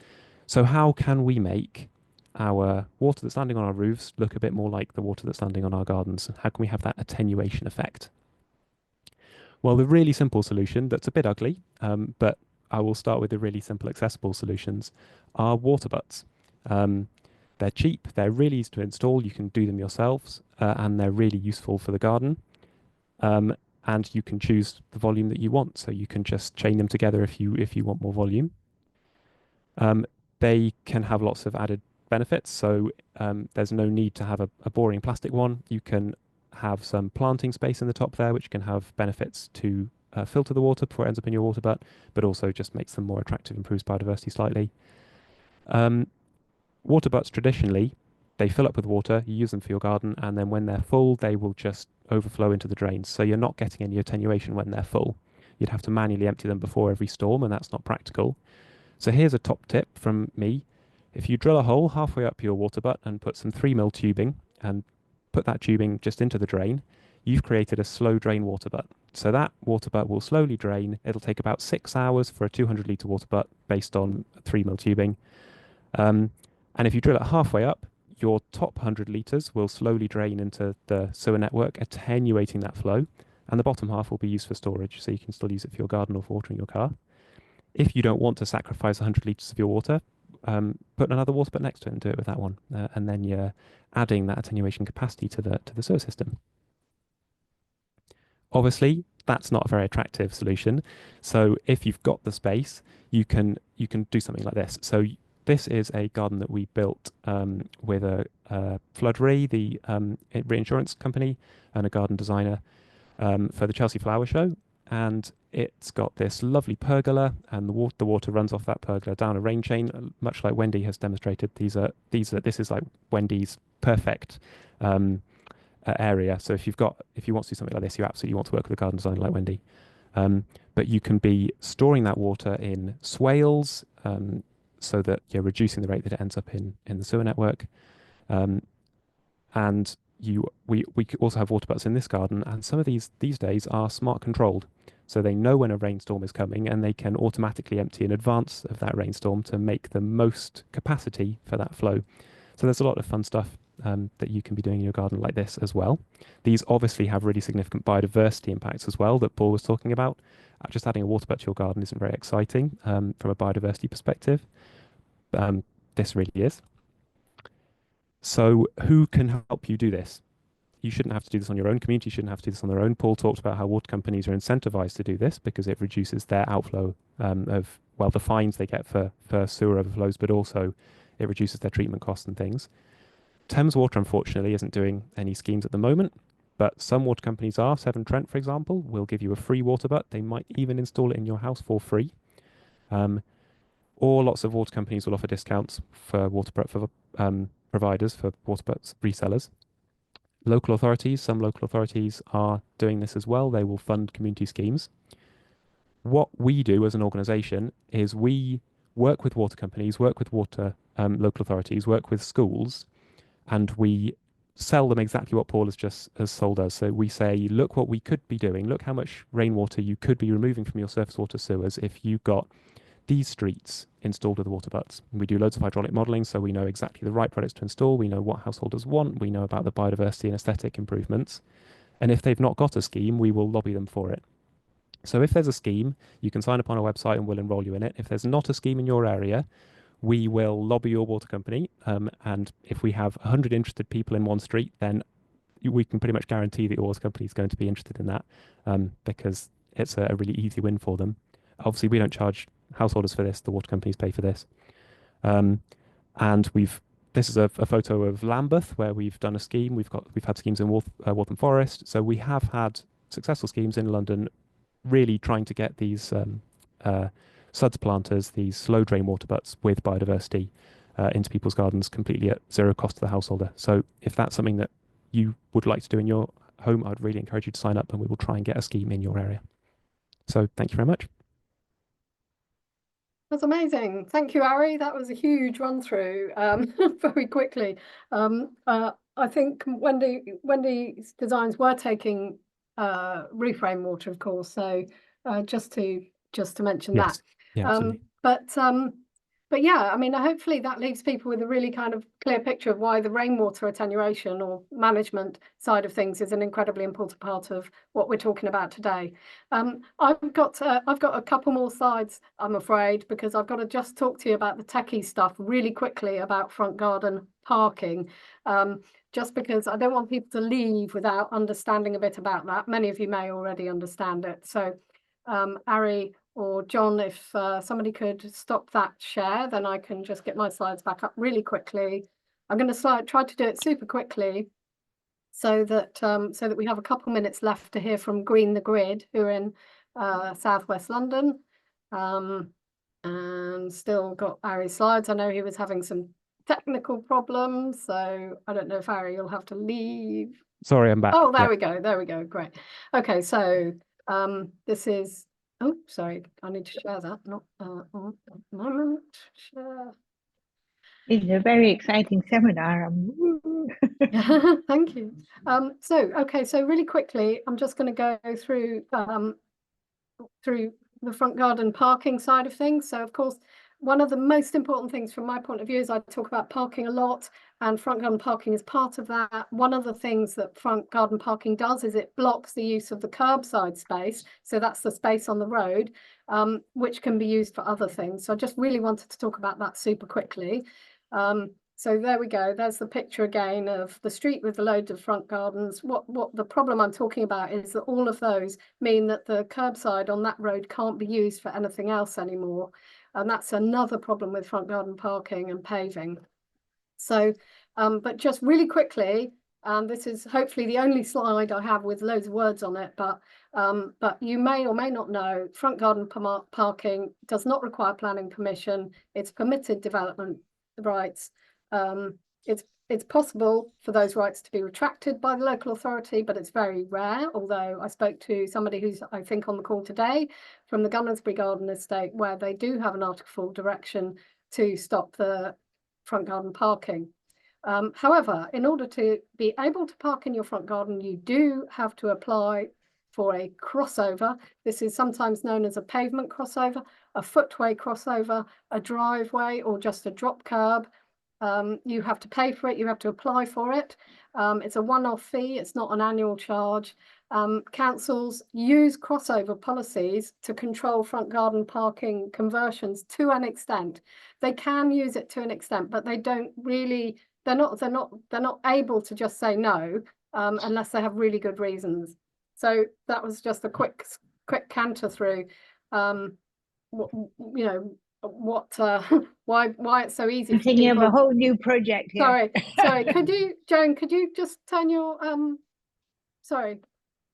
D: So how can we make our water that's landing on our roofs look a bit more like the water that's landing on our gardens? How can we have that attenuation effect? Well, the really simple solution that's a bit ugly, but I will start with the really simple, accessible solutions, are water butts. They're cheap, they're really easy to install, you can do them yourselves, and they're really useful for the garden. And you can choose the volume that you want, so you can just chain them together if you want more volume. They can have lots of added benefits, so there's no need to have a boring plastic one. You can have some planting space in the top there, which can have benefits to filter the water before it ends up in your water butt, but also just makes them more attractive, improves biodiversity slightly. Water butts, traditionally, they fill up with water, you use them for your garden, and then when they're full, they will just overflow into the drains. So you're not getting any attenuation when they're full. You'd have to manually empty them before every storm, and that's not practical. So here's a top tip from me. If you drill a hole halfway up your water butt and put some 3mm tubing and put that tubing just into the drain, you've created a slow drain water butt. So that water butt will slowly drain. It'll take about 6 hours for a 200-litre water butt based on 3mm tubing. And if you drill it halfway up, your top 100 litres will slowly drain into the sewer network, attenuating that flow. And the bottom half will be used for storage, so you can still use it for your garden or for watering your car. If you don't want to sacrifice 100 litres of your water, put another water butt next to it and do it with that one. And then you're adding that attenuation capacity to the sewer system. Obviously, that's not a very attractive solution. So if you've got the space, you can do something like this. So this is a garden that we built with a Flood Re, the reinsurance company, and a garden designer for the Chelsea Flower Show. And it's got this lovely pergola, and the water runs off that pergola down a rain chain, much like Wendy has demonstrated. This is like Wendy's perfect area. So if you want to do something like this, you absolutely want to work with a garden designer like Wendy. But you can be storing that water in swales, so that you're reducing the rate that it ends up in the sewer network. And we also have water butts in this garden, and some of these days are smart controlled. So they know when a rainstorm is coming, and they can automatically empty in advance of that rainstorm to make the most capacity for that flow. So there's a lot of fun stuff that you can be doing in your garden like this as well. These obviously have really significant biodiversity impacts as well that Paul was talking about. Just adding a water butt to your garden isn't very exciting from a biodiversity perspective. This really is. So who can help you do this? You shouldn't have to do this on your own. Community shouldn't have to do this on their own. Paul talked about how water companies are incentivized to do this because it reduces their outflow of, well, the fines they get for sewer overflows, but also it reduces their treatment costs and things. Thames Water, unfortunately, isn't doing any schemes at the moment, but some water companies are. Severn Trent, for example, will give you a free water butt. They might even install it in your house for free. Or lots of water companies will offer discounts for water butt for providers, for water butts resellers. Local authorities, some local authorities are doing this as well. They will fund community schemes. What we do as an organisation is we work with water companies, work with water local authorities, work with schools, and we sell them exactly what Paul has sold us. So we say, look what we could be doing. Look how much rainwater you could be removing from your surface water sewers if you got these streets installed with water butts. We do loads of hydraulic modelling, so we know exactly the right products to install. We know what householders want. We know about the biodiversity and aesthetic improvements. And if they've not got a scheme, we will lobby them for it. So if there's a scheme, you can sign up on our website and we'll enrol you in it. If there's not a scheme in your area, we will lobby your water company. And if we have 100 interested people in one street, then we can pretty much guarantee that your water company is going to be interested in that because it's a really easy win for them. Obviously, we don't charge householders for this. The water companies pay for this. And this is a photo of Lambeth where we've done a scheme. We've had schemes in Waltham Forest. So we have had successful schemes in London, really trying to get these suds planters, these slow drain water butts with biodiversity into people's gardens completely at zero cost to the householder. So if that's something that you would like to do in your home, I'd really encourage you to sign up and we will try and get a scheme in your area. So thank you very much.
A: That's amazing. Thank you, Ari. That was a huge run through very quickly. I think Wendy's designs were taking roof rainwater, of course. So just to mention
D: Yes.
A: that.
D: Yeah, absolutely.
A: But yeah, I mean, hopefully that leaves people with a really kind of clear picture of why the rainwater attenuation or management side of things is an incredibly important part of what we're talking about today. I've got a couple more slides, I'm afraid, because I've got to just talk to you about the techie stuff really quickly about front garden parking, just because I don't want people to leave without understanding a bit about that. Many of you may already understand it. So Ari or John, if somebody could stop that share, then I can just get my slides back up really quickly. I'm going to try to do it super quickly so that we have a couple minutes left to hear from Green the Grid, who are in southwest London, and still got Ari's slides. I know he was having some technical problems, so I don't know if Ari, you'll have to leave.
D: Sorry, I'm back.
A: Oh, there we go. Great. Okay, so this is. Oh, sorry, I need to share that. Not on a moment. Share.
E: It's a very exciting seminar.
A: Thank you. So really quickly, I'm just going to go through the front garden parking side of things. So of course, one of the most important things from my point of view is I talk about parking a lot, and front garden parking is part of that. One of the things that front garden parking does is it blocks the use of the curbside space. So that's the space on the road, which can be used for other things. So I just really wanted to talk about that super quickly. So there we go. There's the picture again of the street with the loads of front gardens. What the problem I'm talking about is that all of those mean that the curbside on that road can't be used for anything else anymore. And that's another problem with front garden parking and paving. So, but just really quickly, this is hopefully the only slide I have with loads of words on it, but you may or may not know, front garden parking does not require planning permission. It's permitted development rights. It's possible for those rights to be retracted by the local authority, but it's very rare, although I spoke to somebody who's, I think, on the call today from the Gunnersbury Garden Estate, where they do have an Article 4 direction to stop the front garden parking. However, in order to be able to park in your front garden, you do have to apply for a crossover. This is sometimes known as a pavement crossover, a footway crossover, a driveway, or just a drop curb. You have to pay for it, you have to apply for it. It's a one-off fee, it's not an annual charge. Councils use crossover policies to control front garden parking conversions to an extent. They can use it to an extent, but they don't really, they're not able to just say no, unless they have really good reasons. So that was just a quick canter through, why it's so easy.
E: I'm thinking of a whole new project here.
A: Sorry, Joan, could you just turn your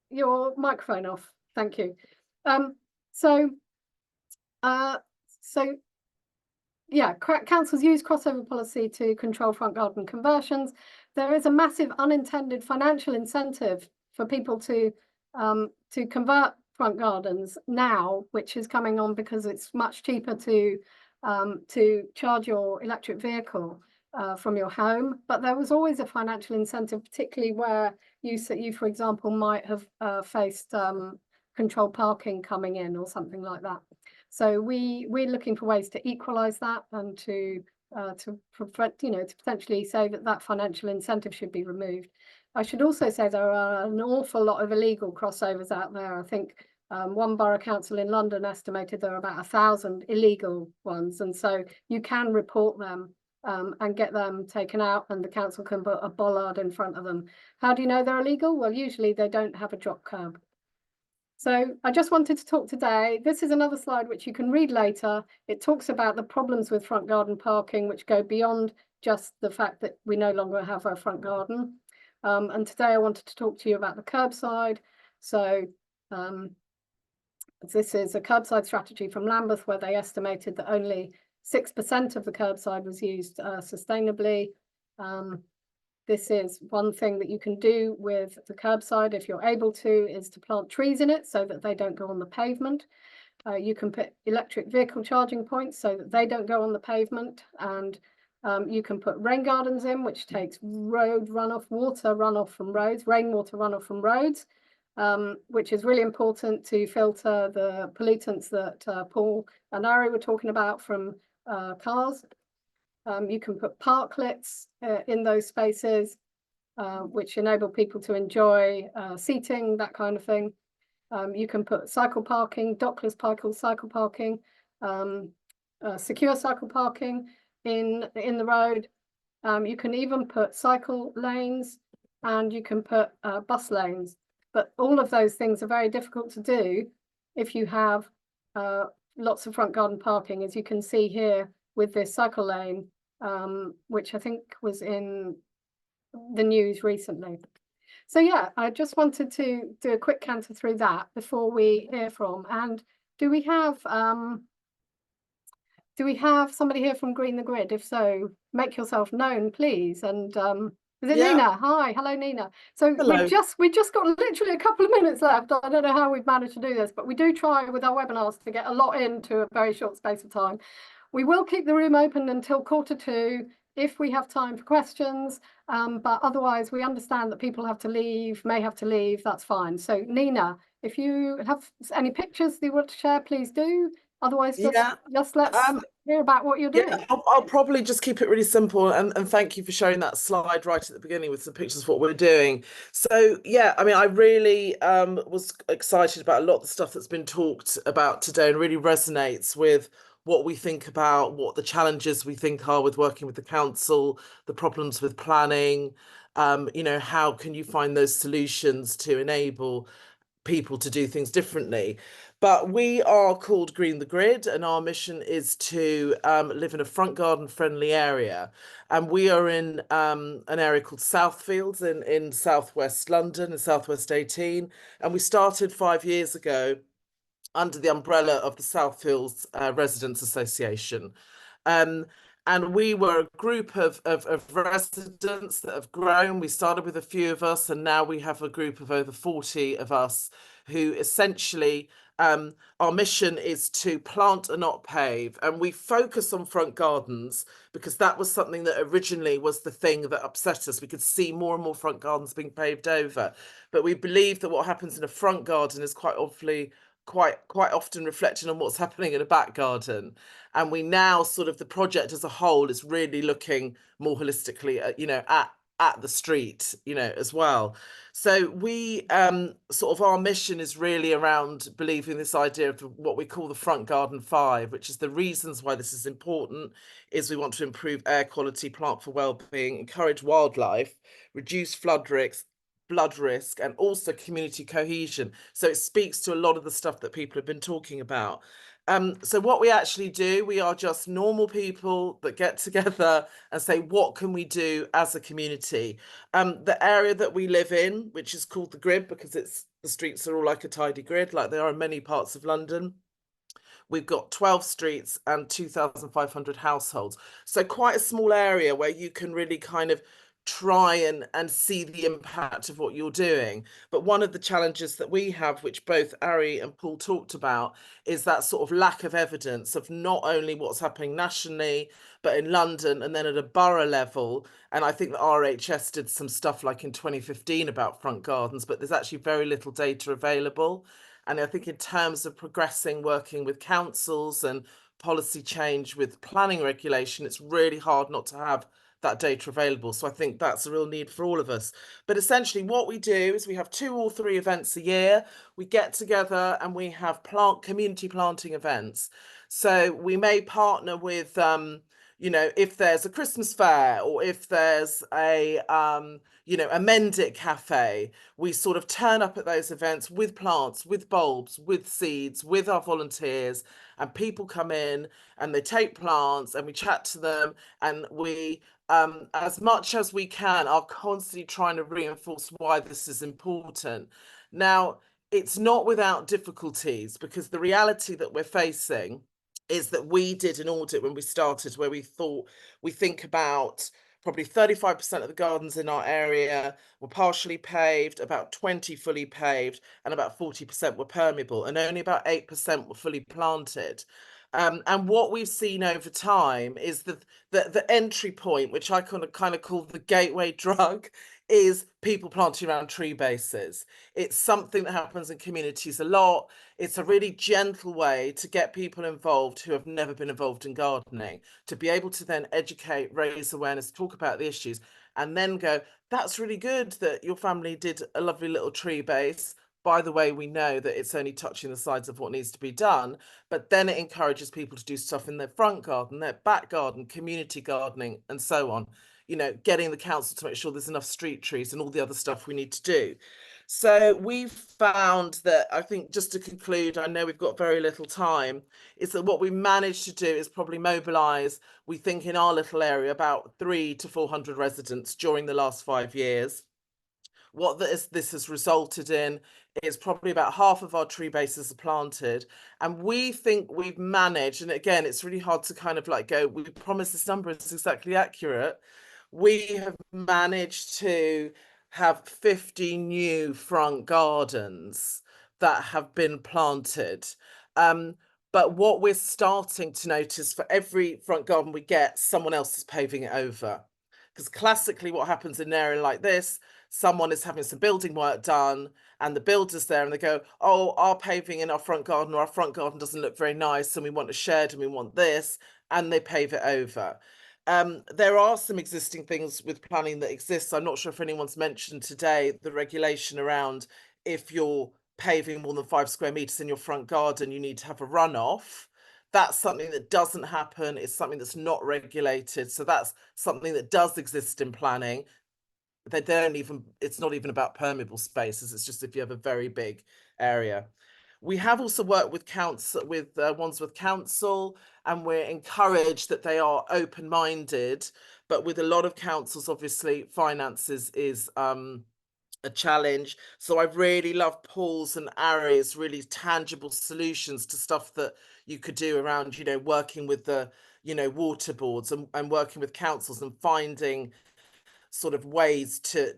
A: your microphone off? Thank you. Yeah, councils use crossover policy to control front garden conversions. There is a massive unintended financial incentive for people to convert front gardens now, which is coming on because it's much cheaper to charge your electric vehicle from your home. But there was always a financial incentive, particularly where you for example, might have faced controlled parking coming in or something like that. So we're looking for ways to equalise that and to potentially say that financial incentive should be removed. I should also say there are an awful lot of illegal crossovers out there. I think one borough council in London estimated there are about 1,000 illegal ones, and so you can report them and get them taken out, and the council can put a bollard in front of them. How do you know they're illegal? Well, usually they don't have a drop curb. So I just wanted to talk today. This is another slide which you can read later. It talks about the problems with front garden parking, which go beyond just the fact that we no longer have a front garden. And today I wanted to talk to you about the curbside. So this is a curbside strategy from Lambeth, where they estimated that only 6% of the curbside was used sustainably. This is one thing that you can do with the curbside, if you're able to, is to plant trees in it so that they don't go on the pavement. You can put electric vehicle charging points so that they don't go on the pavement, and you can put rain gardens in, which takes road runoff, water runoff from roads, rainwater runoff from roads, which is really important to filter the pollutants that Paul and Ari were talking about from cars. You can put parklets in those spaces, which enable people to enjoy seating, that kind of thing. You can put cycle parking, dockless cycle parking, secure cycle parking in the road. You can even put cycle lanes, and you can put bus lanes. But all of those things are very difficult to do if you have lots of front garden parking, as you can see here with this cycle lane, which I think was in the news recently. So yeah, I just wanted to do a quick canter through that before we hear from. And do we have somebody here from Green the Grid? If so, make yourself known, please. And is it Nina? Hi, hello Nina. So
F: hello.
A: we just got literally a couple of minutes left. I don't know how we've managed to do this, but we do try with our webinars to get a lot into a very short space of time. We will keep the room open until 1:45 if we have time for questions, but otherwise we understand that people may have to leave, that's fine. So Nina, if you have any pictures that you want to share, please do. Otherwise, just let's hear about what you're doing.
F: Yeah, I'll probably just keep it really simple, and thank you for showing that slide right at the beginning with some pictures of what we're doing. So yeah, I mean, I really was excited about a lot of the stuff that's been talked about today, and really resonates with what we think about, what the challenges we think are with working with the council, the problems with planning, how can you find those solutions to enable people to do things differently. But we are called Green the Grid, and our mission is to live in a front garden friendly area. And we are in an area called Southfields in southwest London, in southwest 18. And we started 5 years ago under the umbrella of the Southfields Residents Association. And we were a group of residents that have grown. We started with a few of us, and now we have a group of over 40 of us who essentially, our mission is to plant and not pave. And we focus on front gardens because that was something that originally was the thing that upset us. We could see more and more front gardens being paved over. But we believe that what happens in a front garden is quite often reflecting on what's happening in a back garden. And we now sort of, the project as a whole is really looking more holistically at the street, as well. So we sort of, our mission is really around believing this idea of what we call the front garden 5, which is the reasons why this is important is we want to improve air quality, plant for well-being, encourage wildlife, reduce flood risk, and also community cohesion. So it speaks to a lot of the stuff that people have been talking about. So what we actually do, we are just normal people that get together and say, what can we do as a community? The area that we live in, which is called the Grid because the streets are all like a tidy grid, like they are in many parts of London. We've got 12 streets and 2,500 households. So quite a small area where you can really kind of try and see the impact of what you're doing. But one of the challenges that we have, which both Ari and Paul talked about, is that sort of lack of evidence of not only what's happening nationally, but in London and then at a borough level. And I think the RHS did some stuff like in 2015 about front gardens, but there's actually very little data available. And I think in terms of progressing, working with councils and policy change with planning regulation, it's really hard not to have that data available. So I think that's a real need for all of us. But essentially what we do is we have 2 or 3 events a year. We get together and we have community planting events. So we may partner with, if there's a Christmas fair or if there's a Mendit cafe, we sort of turn up at those events with plants, with bulbs, with seeds, with our volunteers, and people come in and they take plants and we chat to them, and we, as much as we can, are constantly trying to reinforce why this is important. Now, it's not without difficulties, because the reality that we're facing is that we did an audit when we started where we think about probably 35% of the gardens in our area were partially paved, about 20 fully paved, and about 40% were permeable, and only about 8% were fully planted. And what we've seen over time is that the entry point, which I kind of call the gateway drug, is people planting around tree bases. It's something that happens in communities a lot. It's a really gentle way to get people involved who have never been involved in gardening, to be able to then educate, raise awareness, talk about the issues, and then go, that's really good that your family did a lovely little tree base. By the way, we know that it's only touching the sides of what needs to be done, but then it encourages people to do stuff in their front garden, their back garden, community gardening, and so on. Getting the council to make sure there's enough street trees and all the other stuff we need to do. So we've found that, I think, just to conclude, I know we've got very little time, is that what we managed to do is probably mobilise, we think in our little area, about 300 to 400 residents during the last 5 years. What this has resulted in is probably about half of our tree bases are planted. And we think we've managed, and again, it's really hard to kind of like go, we promise this number is exactly accurate. We have managed to have 50 new front gardens that have been planted. But what we're starting to notice, for every front garden we get, someone else is paving it over. Because classically what happens in an area like this, someone is having some building work done and the builder's there and they go, oh, our paving in our front garden, or our front garden doesn't look very nice and we want a shed and we want this, and they pave it over. There are some existing things with planning that exists. I'm not sure if anyone's mentioned today the regulation around, if you're paving more than 5 square meters in your front garden, you need to have a runoff. That's something that doesn't happen. It's something that's not regulated. So that's something that does exist in planning. It's not even about permeable spaces. It's just if you have a very big area. We have also worked with Wandsworth Council, and we're encouraged that they are open-minded, but with a lot of councils, obviously, finances is a challenge. So I really love Paul's and Ari's really tangible solutions to stuff that you could do around, you know, working with the, you know, water boards and working with councils and finding sort of ways to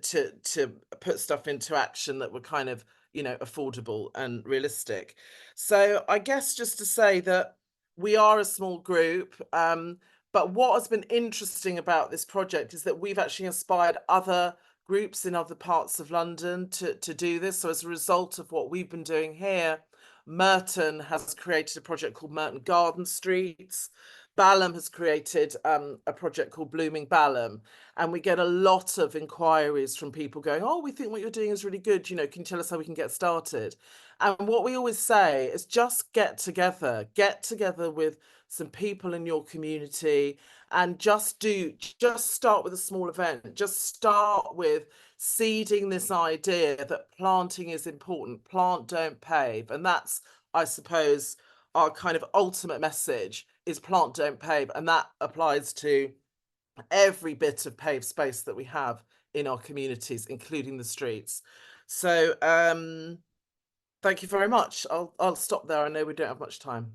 F: put stuff into action that were kind of, you know, affordable and realistic. So I guess just to say that we are a small group, but what has been interesting about this project is that we've actually inspired other groups in other parts of London to do this. So as a result of what we've been doing here, Merton has created a project called Merton Garden Streets. Balham has created a project called Blooming Balham, and we get a lot of inquiries from people going, oh, we think what you're doing is really good, you know, can you tell us how we can get started? And what we always say is just get together with some people in your community, and just start with a small event. Just start with seeding this idea that planting is important. Plant, don't pave. And that's, I suppose, our kind of ultimate message is plant, don't pave. And that applies to every bit of paved space that we have in our communities, including the streets. So thank you very much. I'll stop there. I know we don't have much time.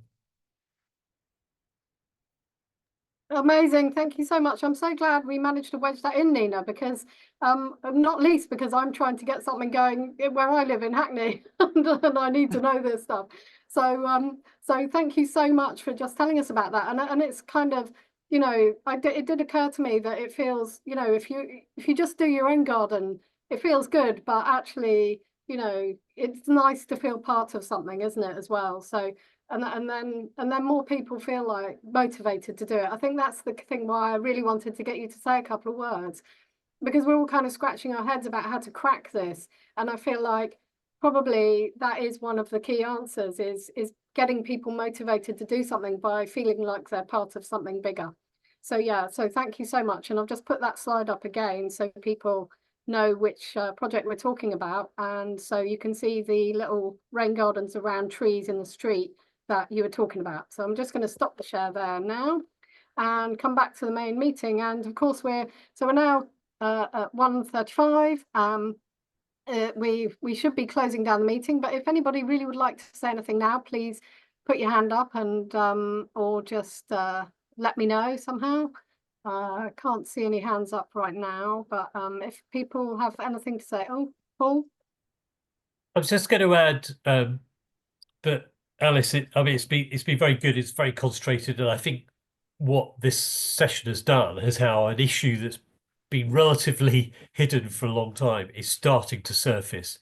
A: Amazing, thank you so much. I'm so glad we managed to wedge that in, Nina, because not least because I'm trying to get something going where I live in Hackney and I need to know this stuff. So so thank you so much for just telling us about that. And it's kind of, you know, it did occur to me that it feels, you know, if you just do your own garden, it feels good, but actually, you know, it's nice to feel part of something, isn't it, as well? So and then more people feel like motivated to do it. I think that's the thing why I really wanted to get you to say a couple of words, because we're all kind of scratching our heads about how to crack this, and I feel like probably that is one of the key answers, is getting people motivated to do something by feeling like they're part of something bigger. So yeah, so thank you so much, and I've just put that slide up again so people know which project we're talking about, and so you can see the little rain gardens around trees in the street that you were talking about. So I'm just going to stop the share there now and come back to the main meeting. And of course we're now at 1:35. We should be closing down the meeting, but if anybody really would like to say anything now, please put your hand up and or just let me know somehow. I can't see any hands up right now, but if people have anything to say. Oh, Paul?
C: I was just going to add that, Alice, I mean, it's been very good. It's very concentrated, and I think what this session has done is how an issue that's been relatively hidden for a long time is starting to surface.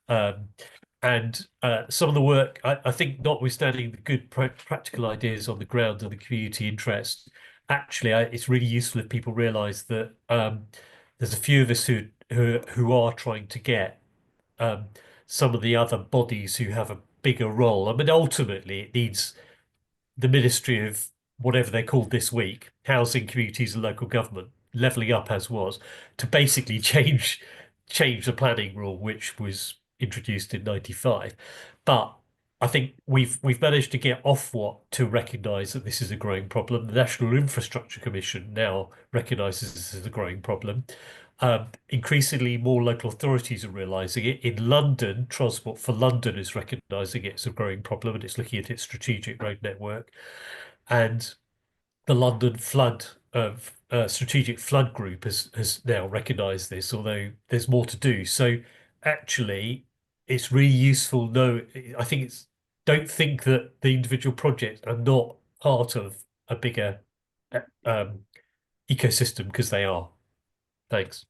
C: And some of the work, I think, notwithstanding the good practical ideas on the ground and the community interest, actually, it's really useful if people realise that there's a few of us who are trying to get some of the other bodies who have a bigger role. I mean, ultimately, it needs the Ministry of whatever they're called this week, Housing, Communities and Local Government, levelling up as was, to basically change the planning rule, which was introduced in '95. But I think we've managed to get Ofwat to recognise that this is a growing problem. The National Infrastructure Commission now recognises this as a growing problem. Increasingly more local authorities are realising it. In London, Transport for London is recognising it as a growing problem, and it's looking at its strategic road network. And the London Strategic Flood Group has now recognised this, although there's more to do. So actually, it's really useful. I think don't think that the individual projects are not part of a bigger ecosystem, because they are. Thanks.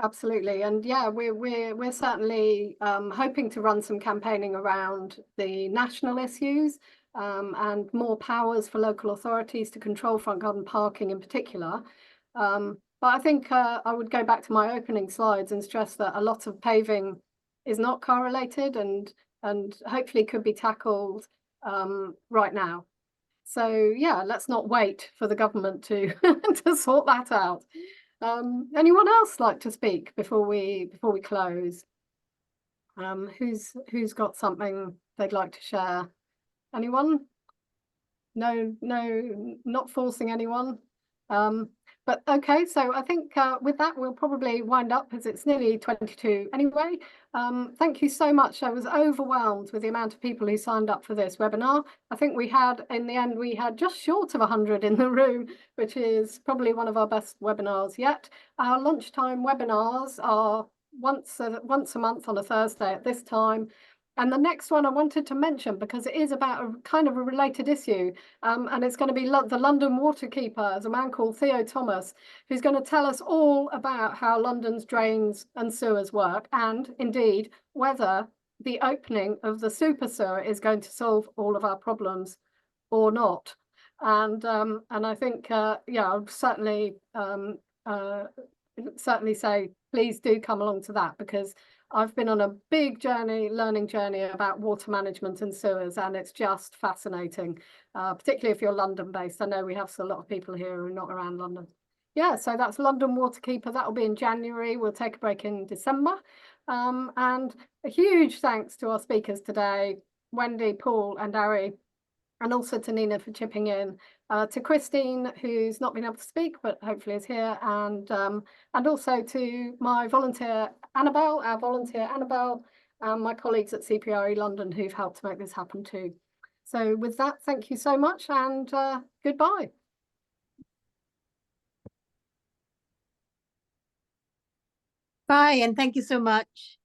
A: Absolutely, and yeah, we're certainly hoping to run some campaigning around the national issues and more powers for local authorities to control front garden parking in particular. But I think I would go back to my opening slides and stress that a lot of paving is not car related and hopefully could be tackled right now. So yeah, let's not wait for the government to to sort that out. Anyone else like to speak before we close? Who's got something they'd like to share? Anyone? No, not forcing anyone. But okay, so I think with that we'll probably wind up as it's nearly 22 anyway. Thank you so much. I was overwhelmed with the amount of people who signed up for this webinar. I think we had, in the end, we had just short of 100 in the room, which is probably one of our best webinars yet. Our lunchtime webinars are once a month on a Thursday at this time. And the next one I wanted to mention, because it is about a kind of a related issue, and it's going to be the London Waterkeeper. There's a man called Theo Thomas, who's going to tell us all about how London's drains and sewers work, and indeed whether the opening of the super sewer is going to solve all of our problems or not. And I think, yeah, I'll certainly say, please do come along to that, because I've been on a big learning journey about water management and sewers, and it's just fascinating, particularly if you're London based. I know we have a lot of people here who are not around London. Yeah, so that's London Waterkeeper. That will be in January. We'll take a break in December. And a huge thanks to our speakers today, Wendy, Paul and Ari, and also to Nina for chipping in, to Christine, who's not been able to speak but hopefully is here, and also to my volunteer Annabelle, our volunteer Annabelle, and my colleagues at CPRE London who've helped to make this happen too. So with that, thank you so much, and goodbye.
G: Bye, and thank you so much.